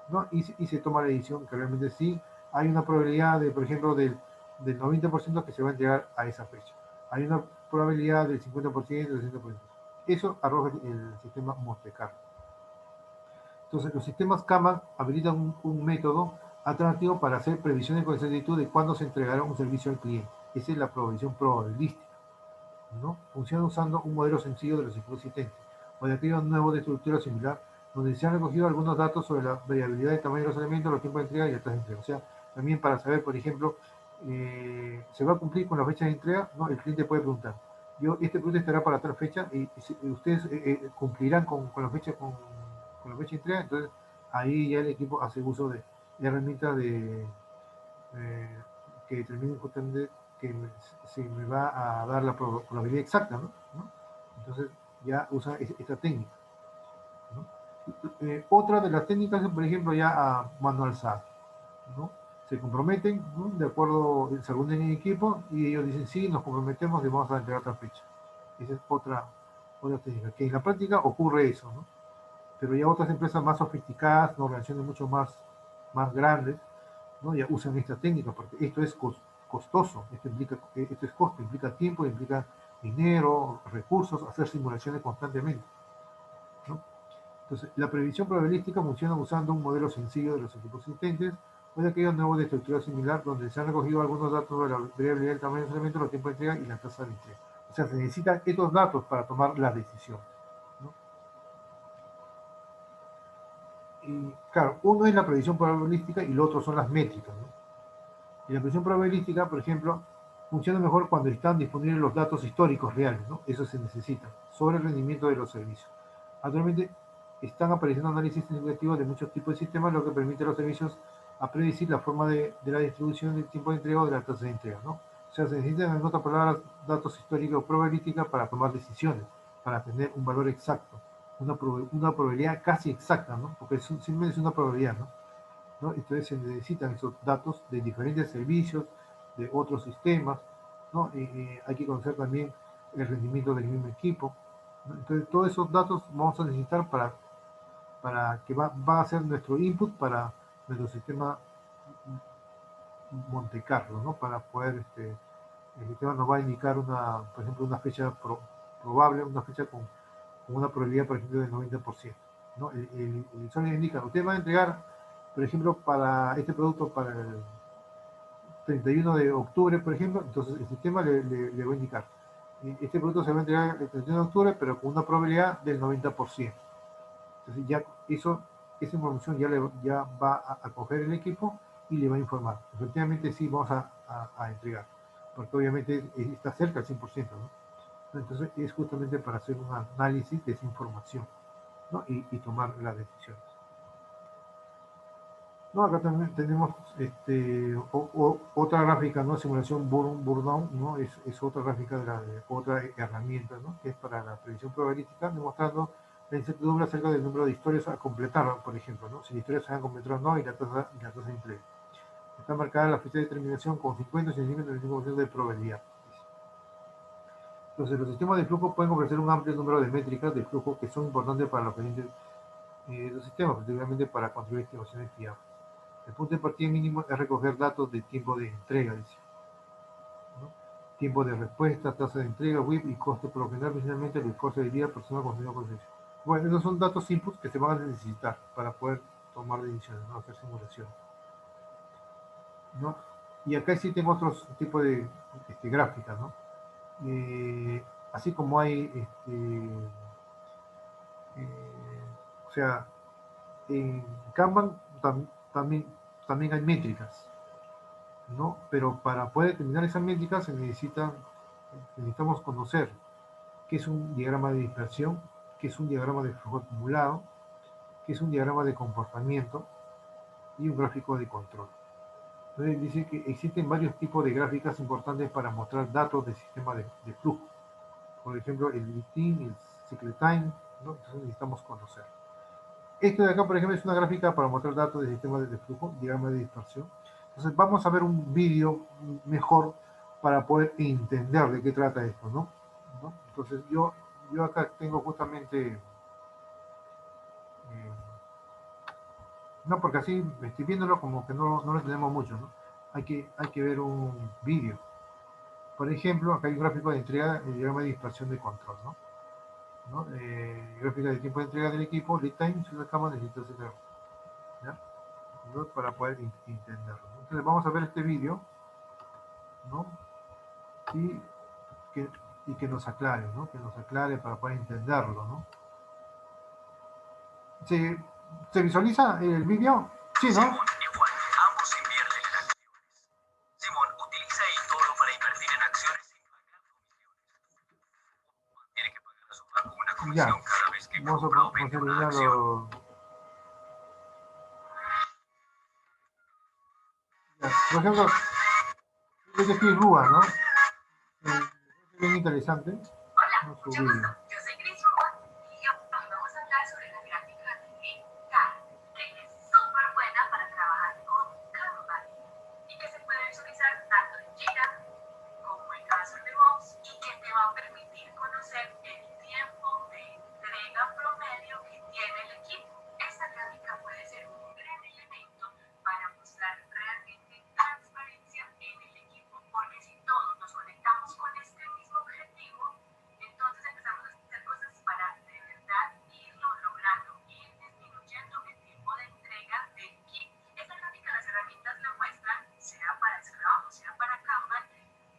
¿no? Y se toma la decisión que realmente sí hay una probabilidad de, por ejemplo, del 90% que se va a entregar a esa fecha. Hay una probabilidad del 50%, del 60%. Eso arroja el sistema Monte Carlo. Entonces, los sistemas Kanban habilitan un método alternativo para hacer previsiones con exactitud de cuándo se entregará un servicio al cliente. Esa es la provisión probabilística, ¿no? Funciona usando un modelo sencillo de los ciclos existentes, o de aquellos nuevos de estructura similar, donde se han recogido algunos datos sobre la variabilidad de tamaño de los elementos, los tiempos de entrega y las tasas de entrega. O sea, también para saber, por ejemplo, ¿se va a cumplir con la fecha de entrega? ¿No? El cliente puede preguntar, este producto estará para tal fecha y ustedes cumplirán con la fecha de entrega. Entonces, ahí ya el equipo hace uso de herramientas que determinen justamente se me va a dar la probabilidad exacta, ¿no? Entonces ya usan esta técnica, ¿no? Otra de las técnicas es, por ejemplo, ya a mano alzada, ¿no? Se comprometen, ¿no? De acuerdo, se reúnen en equipo y ellos dicen, sí, nos comprometemos y vamos a entregar otra fecha. Esa es otra técnica, que en la práctica ocurre eso, ¿no? Pero ya otras empresas más sofisticadas, ¿no? Organizaciones mucho más grandes, ¿no? Ya usan esta técnica, porque esto es costoso, esto es costo, implica tiempo, implica dinero, recursos, hacer simulaciones constantemente, ¿no? Entonces, la previsión probabilística funciona usando un modelo sencillo de los equipos existentes o de aquellos nuevos de estructura similar donde se han recogido algunos datos de la variabilidad del tamaño del elemento, los tiempos de entrega y la tasa de entrega. O sea, se necesitan estos datos para tomar las decisiones, ¿no? Y claro, uno es la previsión probabilística y lo otro son las métricas, ¿no? Y la previsión probabilística, por ejemplo, funciona mejor cuando están disponibles los datos históricos reales, ¿no? Eso se necesita, sobre el rendimiento de los servicios. Actualmente están apareciendo análisis significativos de muchos tipos de sistemas, lo que permite a los servicios a predecir la forma de la distribución del tiempo de entrega o de la tasa de entrega, ¿no? O sea, se necesitan, en otras palabras, datos históricos probabilísticos para tomar decisiones, para tener un valor exacto, una probabilidad casi exacta, ¿no? Porque simplemente es una probabilidad, ¿no? ¿No? Entonces se necesitan esos datos de diferentes servicios, de otros sistemas, ¿no? Hay que conocer también el rendimiento del mismo equipo, ¿no? Entonces todos esos datos vamos a necesitar para que va a ser nuestro input para nuestro sistema Monte Carlo, ¿no? Para poder, el sistema nos va a indicar por ejemplo, una fecha probable, una fecha con una probabilidad, por ejemplo, del 90%, ¿no? El usuario indica, usted va a entregar, por ejemplo, para este producto para el 31 de octubre, por ejemplo, entonces el sistema le va a indicar, este producto se va a entregar el 31 de octubre, pero con una probabilidad del 90%. Entonces ya esa información ya va a coger el equipo y le va a informar. Efectivamente sí vamos a entregar, porque obviamente está cerca al 100%, ¿no? Entonces es justamente para hacer un análisis de esa información, ¿no? Y tomar las decisiones. No, acá también tenemos otra gráfica, ¿no? Simulación Bourne, ¿no? Es otra gráfica de otra herramienta, ¿no? Que es para la predicción probabilística, demostrando la incertidumbre acerca del número de historias a completar, por ejemplo, ¿no? Si las historias se han completado o no y la tasa de empleo. Está marcada la fecha de determinación con 50 centímetros y 5% de probabilidad. Entonces, los sistemas de flujo pueden ofrecer un amplio número de métricas de flujo que son importantes para los clientes de los sistemas, particularmente para construir estimaciones fiables. El punto de partida mínimo es recoger datos de tiempo de entrega, dice, ¿no? Tiempo de respuesta, tasa de entrega, WIP y coste por lo general, principalmente el coste de vida, persona, contenido, proceso. Bueno, esos son datos inputs que se van a necesitar para poder tomar decisiones, ¿no? Hacer simulaciones, ¿no? Y acá existen otros tipos de gráficas, ¿no? Así como hay, o sea, en Kanban también, también hay métricas, ¿no? Pero para poder determinar esas métricas necesitamos conocer qué es un diagrama de dispersión, qué es un diagrama de flujo acumulado, qué es un diagrama de comportamiento y un gráfico de control. Entonces dice que existen varios tipos de gráficas importantes para mostrar datos del sistema de flujo. Por ejemplo, el LITIN, el Cycle Time, ¿no? Entonces necesitamos conocer. Esto de acá, por ejemplo, es una gráfica para mostrar datos del sistema de flujo, diagrama de dispersión. Entonces vamos a ver un vídeo mejor para poder entender de qué trata esto, ¿no? Entonces yo acá tengo justamente, no porque así estoy viéndolo como que no lo entendemos mucho, ¿no? Hay que ver un vídeo. Por ejemplo, acá hay un gráfico de entrega, el diagrama de dispersión de control, ¿no? Gráfica de tiempo de entrega del equipo, lead time, si una cama necesita hacer, ¿ya? ¿No? Para poder entenderlo. Entonces vamos a ver este vídeo, ¿no? Y que, y que nos aclare, ¿no? Que nos aclare para poder entenderlo, ¿no? ¿Se visualiza el vídeo? Sí, ¿no? Simón y Juan, ambos invierten en acciones. Simón utiliza eToro para invertir en acciones sin pagar comisiones. Juan tiene que pagar a su banco una comisión cada vez que compra o vende una acción. Por ejemplo, Este aquí es Rúa, ¿no? Es bien interesante. Hola, Vamos a mucho subirlo. gusto. Yo soy Cris Rúa y hoy vamos a hablar sobre la gráfica de Canva, que es súper buena para trabajar con Canva y que se puede visualizar tanto en Jira como en caso de DevOps y que te va a permitir conocer el tiempo de entrega promedio que tiene el equipo. Esta gráfica puede ser un gran elemento para mostrar realmente transparencia en el equipo, porque si todos nos conectamos con este mismo objetivo, entonces empezamos a hacer cosas para de verdad irlo logrando, ir disminuyendo el tiempo de entrega del equipo. Esta gráfica, las herramientas la muestran, sea para Scrum o sea para Kanban,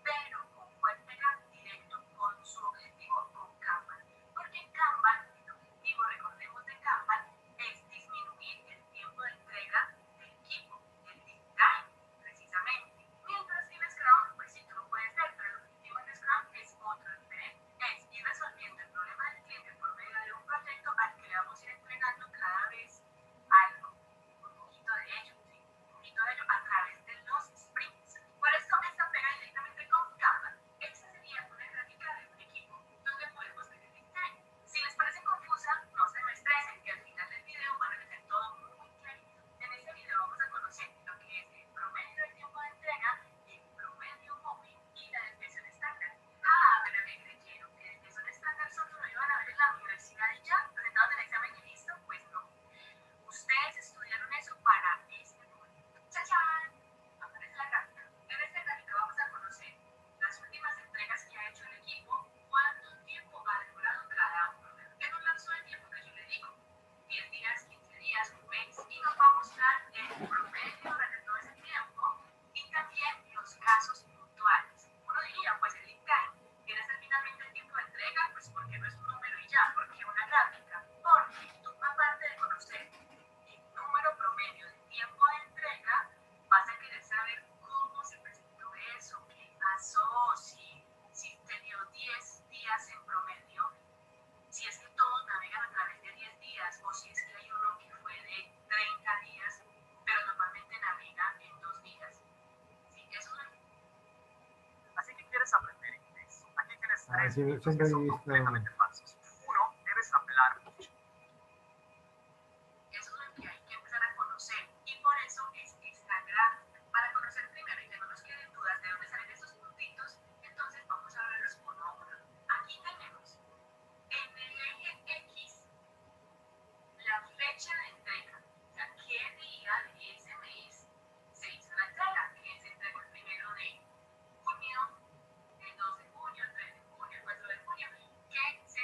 pero con fuerte directo con su objetivo con Kanban. Porque en Kanban, el objetivo, recordemos de Kanban, es disminuir el tiempo de entrega del equipo, el lead time, precisamente. Mientras que en Scrum, pues sí, tú lo puedes ver, pero el objetivo en Scrum es otro diferente. Es ir resolviendo el problema del cliente por medio de un proyecto al que le vamos a ir entregando cada vez algo, un poquito de ello, ¿sí? Un poquito de ello a través de los sprints. Por eso esta pega directamente con Kanban. Esta sería una gráfica de un equipo donde podemos ver el time. Si les parece confusa, no se me estresen, que al final del video van a tener todo muy clarito. En este video vamos a conocer lo que es el promedio del tiempo de entrega, el promedio móvil y la desviación estándar. Ah, pero ¿qué creyeron? ¿Que desviación estándar solo lo iban a ver en la universidad y ya? ¿Presentados el examen y listo? Pues no. Ustedes estudiaron eso para este módulo. ¡Chachán! Aparece la gráfica. En esta gráfica vamos a conocer las últimas entregas que ha hecho el equipo, cuánto tiempo ha demorado cada uno. En un lapso de tiempo que yo le digo, 10 días, 15 días, un mes, y nos va a mostrar el promedio durante todo ese tiempo y también los casos puntuales. Uno diría, pues el lead time viene a ser finalmente el tiempo de entrega, pues porque no es un número y ya, porque una gráfica, porque tú aparte de conocer el número promedio de tiempo de entrega, vas a querer saber cómo se presentó eso, qué pasó, si te dio 10 días en promedio, si es que todos navegan a través de 10 días o si es que hay uno que fue de 30 días, pero normalmente navega en 2 días. Sí, eso es. Así que quieres aprender inglés. Aquí tienes tres mitos que son completamente falsos. Uno, debes hablar mucho. Eso es lo que hay que empezar a conocer y por eso es esta gráfica. Para conocer primero y que no nos queden dudas de dónde salen esos puntitos, entonces vamos a verlos uno a uno. Aquí tenemos en el eje X la fecha de entrega, o sea, qué día de ese mes se hizo la entrega, que se entregó el 1 de junio, el 2 de junio, el 3 de junio, el 4 de junio, que se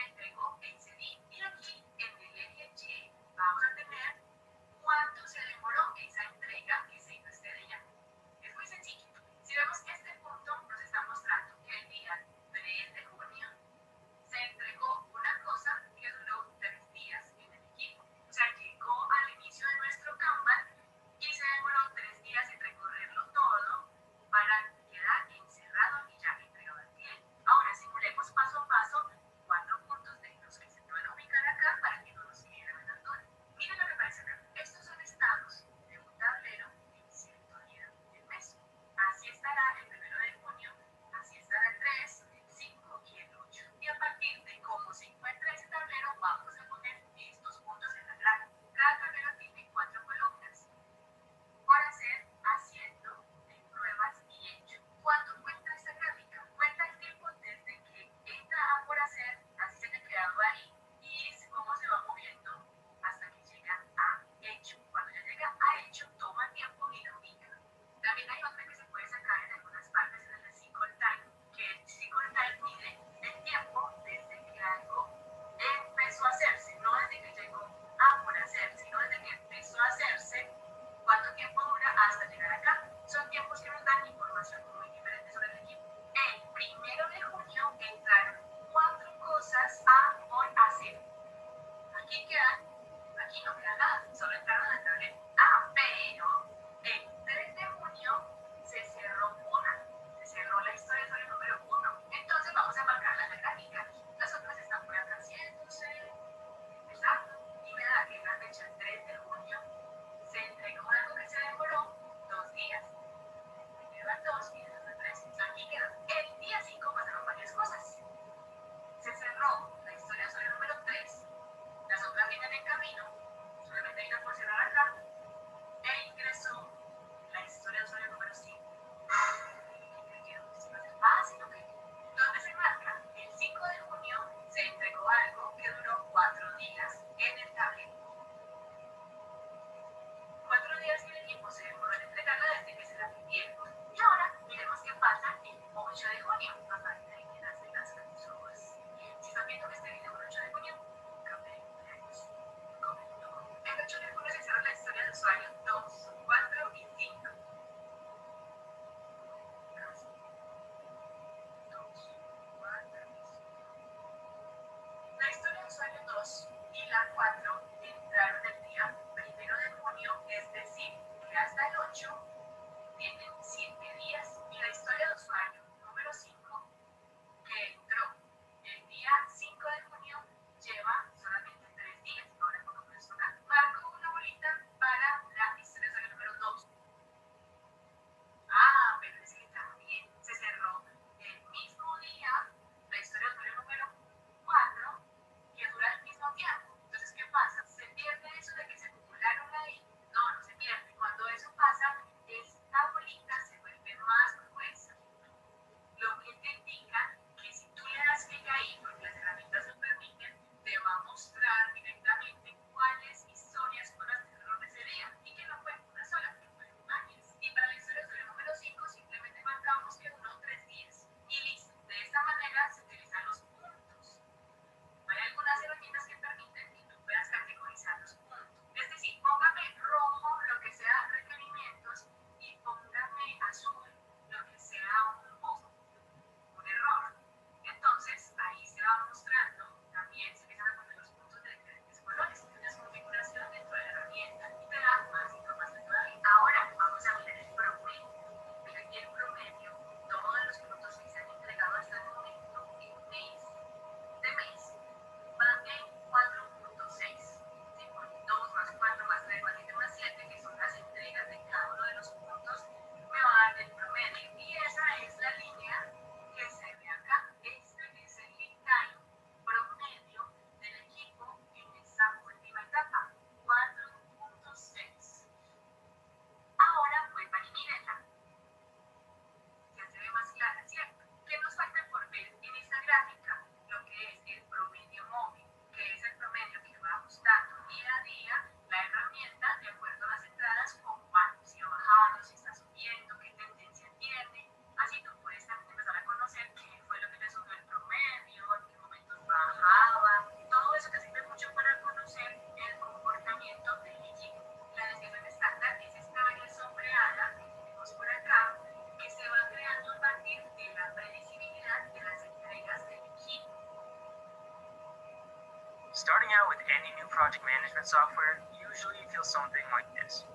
software usually feels something like this.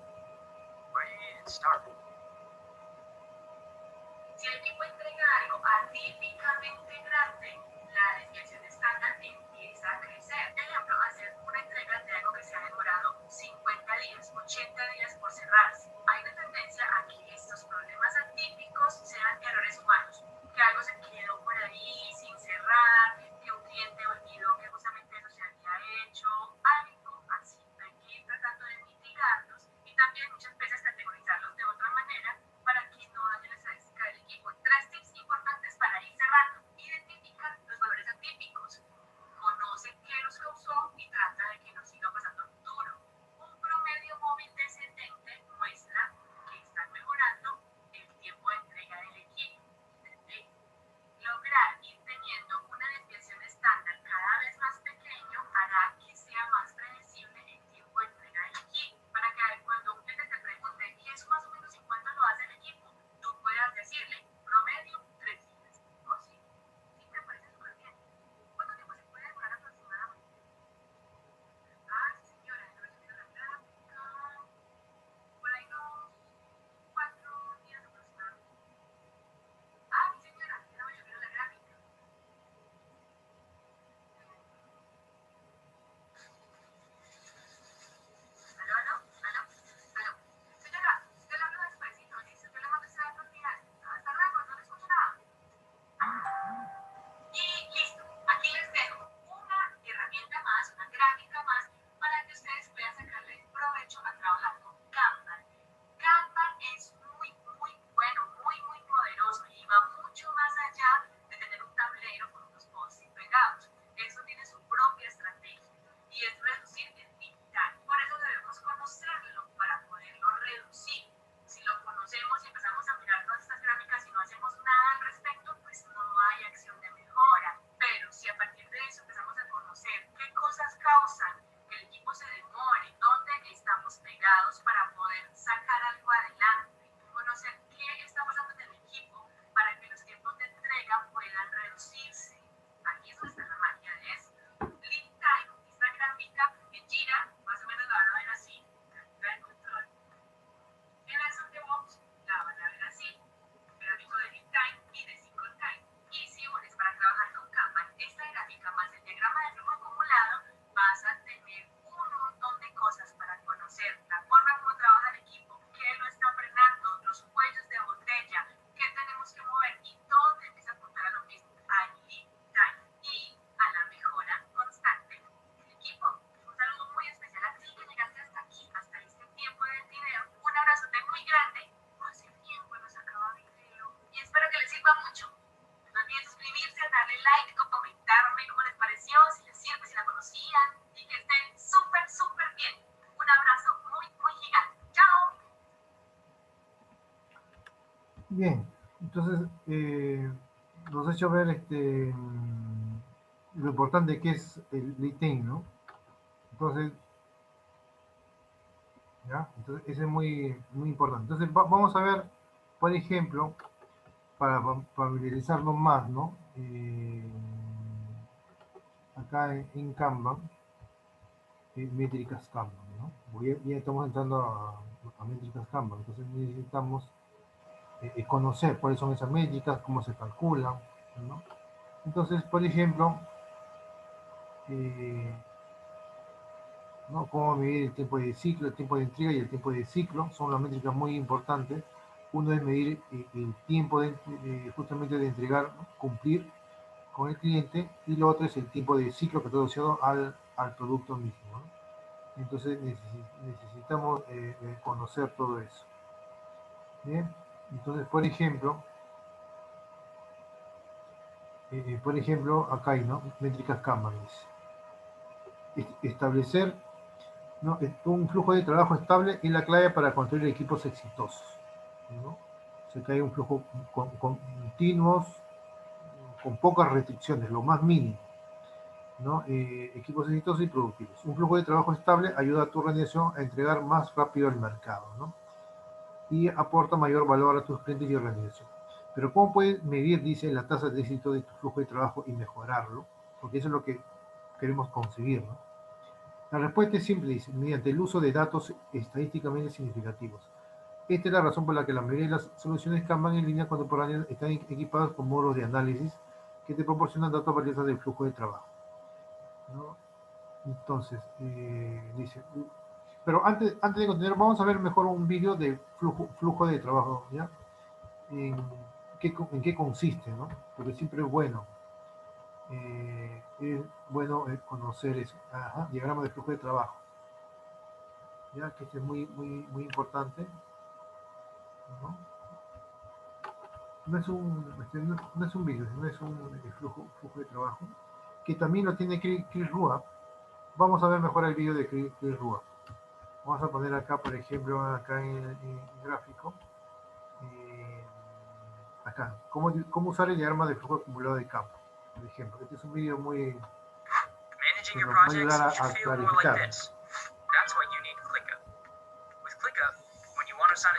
Where do you even start? Si el equipo entrega algo atípicamente grande, la desviación estándar empieza a crecer. Ejemplo, hacer una entrega de algo que se ha demorado 50 días, 80 días por cerrarse. Hay una tendencia a que estos problemas atípicos sean errores humanos, que algo se quedó por ahí sin cerrar, que un cliente olvidó que justamente eso se había hecho, algo así. Hay que ir tratando de mitigarlos y también muchas veces categorizarlos de otra manera para que no dañen la estadística del equipo. 3 tips importantes para ir cerrando. Identifica los valores atípicos. Conoce qué los causó y trata de que no siga pasando a futuro. Un promedio móvil descendente muestra que están mejorando el tiempo de entrega del equipo. Lograr ir teniendo una desviación estándar cada vez más pequeño hará que sea más predecible el tiempo de entrega del equipo. Para que cuando un cliente te pregunte, ¿y eso más o menos en cuánto lo hace el equipo? Tú puedas decirle, promedio 3 días. ¿O sí? Sí, me parece súper bien. ¿Cuánto tiempo se puede demorar aproximadamente? Ah, sí, señora, yo estoy viendo la gráfica. Por ahí unos 4 días aproximadamente. Ah, sí, señora, yo viendo la gráfica. ¿Aló, aló? ¿Aló? ¿Aló? Señora, usted le hablo despacito, dice, yo le mando ese dato al final. Hasta luego, no le escucho nada. Y listo, aquí les dejo una herramienta más, una gráfica más, para que ustedes puedan sacarle provecho a trabajar con Kanban. Kanban es muy, muy bueno, muy, muy poderoso y va mucho más allá de tener un tablero con unos post-it pegados. Eso tiene su propia estrategia y es reducir el tiempo. Por eso debemos conocerlo para poderlo reducir. Si lo conocemos y empezamos a mirar todas estas gráficas y no hacemos nada al respecto, pues no hay acción de mejora. Pero si a partir de eso empezamos a conocer qué cosas causan que el equipo se demore, dónde estamos pegados para poder sacar algo adelante, conocer qué está pasando en el equipo para que los tiempos de entrega puedan reducirse. Aquí es donde está la magia de esto. Lead time, esta gráfica en Jira, más o menos la van a ver así, gráfica de control. En el DevOps la van a ver así, gráfico de lead time y de cycle time. Y si unes para trabajar con Kanban esta gráfica más el diagrama de flujo acumulado, vas a tener un montón de cosas para conocer la forma como trabaja el equipo, qué lo está frenando, los cuellos de botella, qué tenemos que mover y todo te empieza a apuntar a lo mismo, al lead time y a la mejora constante del equipo. Un saludo muy especial a ti que llegaste hasta aquí, hasta este tiempo del video. Un abrazote muy grande. Hace tiempo no sacaba video y espero que les sirva mucho. No olviden suscribirse, darle like, comentarme cómo les pareció, si les sirve, si la conocían y que estén súper, súper bien. Un abrazo muy, muy gigante. ¡Chao! Bien, entonces nos ha hecho ver lo importante que es el lead time, ¿no? Entonces, ¿ya? Entonces, eso es muy, muy importante. Entonces, vamos a ver, por ejemplo, para familiarizarnos más, ¿no? Acá en Kanban, métricas Kanban, ¿no? Ya estamos entrando a métricas Kanban, entonces necesitamos conocer cuáles son esas métricas, cómo se calculan, ¿no? Entonces, por ejemplo, ¿no? Cómo medir el tiempo de ciclo, el tiempo de entrega y el tiempo de ciclo, son las métricas muy importantes. Uno es medir el tiempo justamente de entregar, ¿no? Cumplir con el cliente, y lo otro es el tiempo de ciclo que está asociado al producto mismo, ¿no? Entonces necesitamos conocer todo eso. Bien, entonces por ejemplo, acá hay, ¿no? Métricas Kanban. Establecer, ¿no? Un flujo de trabajo estable es la clave para construir equipos exitosos, ¿no? O sea, que hay un flujo continuos, con pocas restricciones, lo más mínimo, ¿no? Equipos exitosos y productivos. Un flujo de trabajo estable ayuda a tu organización a entregar más rápido al mercado, ¿no? Y aporta mayor valor a tus clientes y organización. Pero ¿cómo puedes medir, dice, la tasa de éxito de tu flujo de trabajo y mejorarlo? Porque eso es lo que queremos conseguir, ¿no? La respuesta es simple, dice, mediante el uso de datos estadísticamente significativos. Esta es la razón por la que la mayoría de las soluciones Kanban en línea contemporáneas están equipadas con módulos de análisis que te proporcionan datos valiosos del flujo de trabajo, ¿no? Entonces, dice, pero antes de continuar, vamos a ver mejor un vídeo de flujo de trabajo, ¿ya? En qué consiste, ¿no? Porque siempre es bueno conocer eso. Ajá, diagrama de flujo de trabajo, ¿ya? Que este es muy importante, ¿no? No es un vídeo, no es un flujo de trabajo, que también lo tiene Chris Rua. Vamos a ver mejor el vídeo de Chris Rua. Vamos a poner acá, por ejemplo, acá en gráfico, eh, acá, cómo usar el diagrama de flujo acumulado de campo, por ejemplo. Este es un vídeo que nos va a ayudar a clarificar. That's why you need ClickUp. With ClickUp, when you want to sign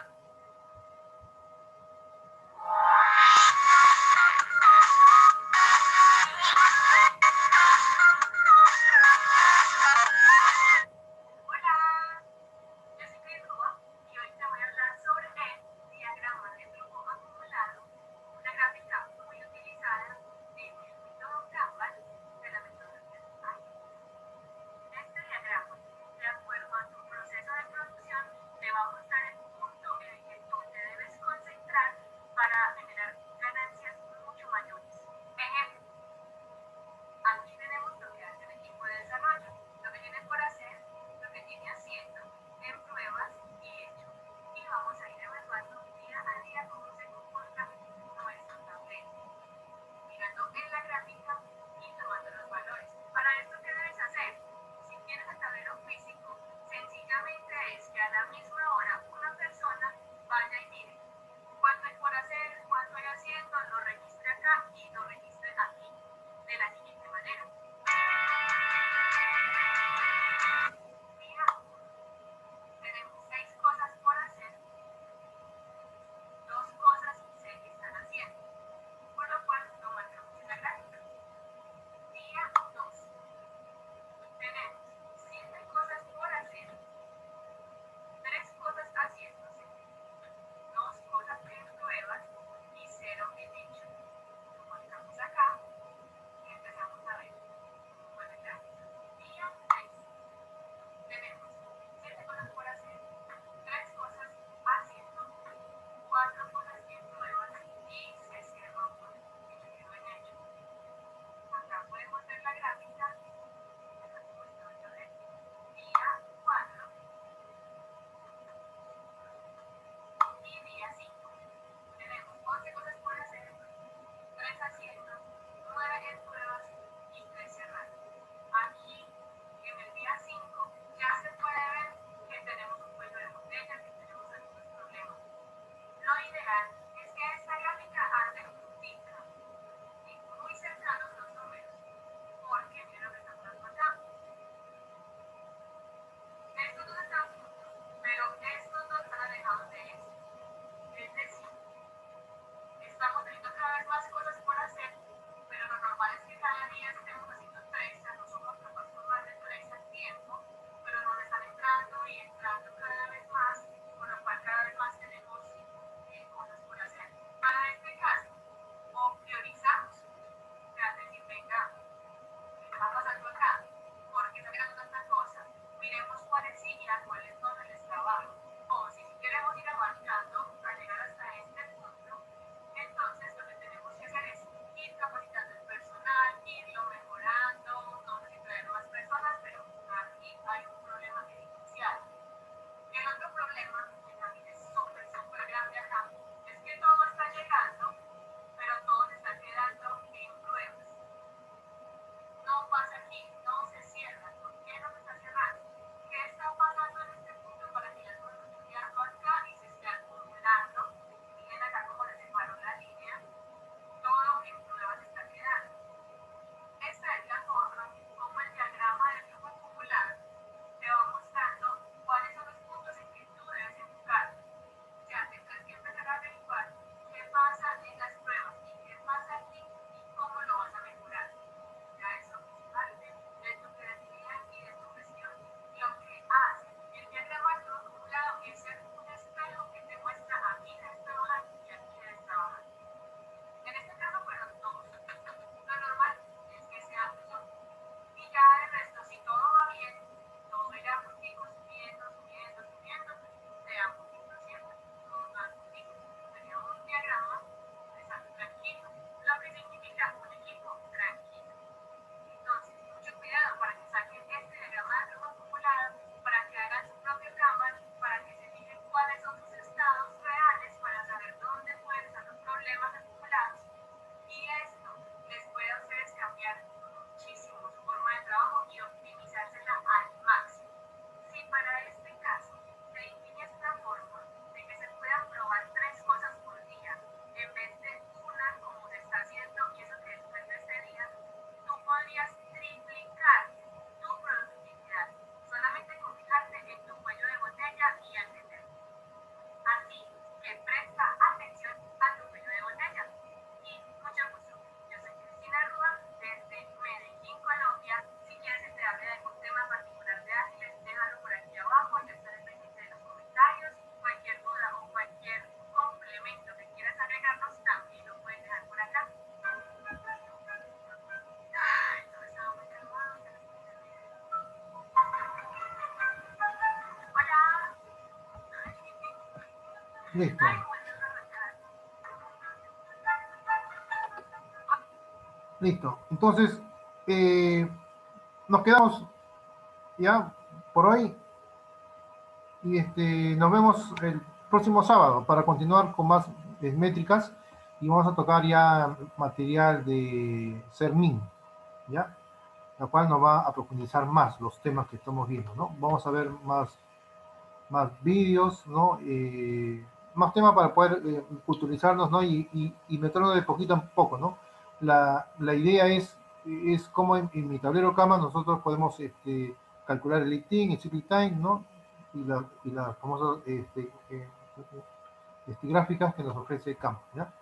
Listo. Listo. Entonces, nos quedamos ya por hoy y nos vemos el próximo sábado para continuar con más métricas y vamos a tocar ya material de CERMIN, ¿ya? La cual nos va a profundizar más los temas que estamos viendo, ¿no? Vamos a ver más vídeos, ¿no? Más temas para poder culturizarnos, ¿no? Y meternos de poquito en poco, ¿no? La idea es como en mi tablero Kama nosotros podemos calcular el ITIN, el cycle time, ¿no? Y las famosas gráficas que nos ofrece Kama, ¿ya?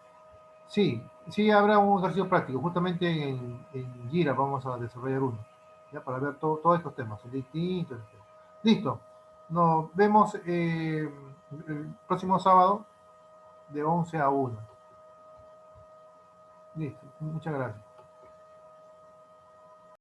Sí, sí habrá un ejercicio práctico, justamente en Jira vamos a desarrollar uno, ¿ya? Para ver todos estos temas, el ITIN, todo esto. Listo. Nos vemos el próximo sábado de 11 a 1. Listo. Muchas gracias.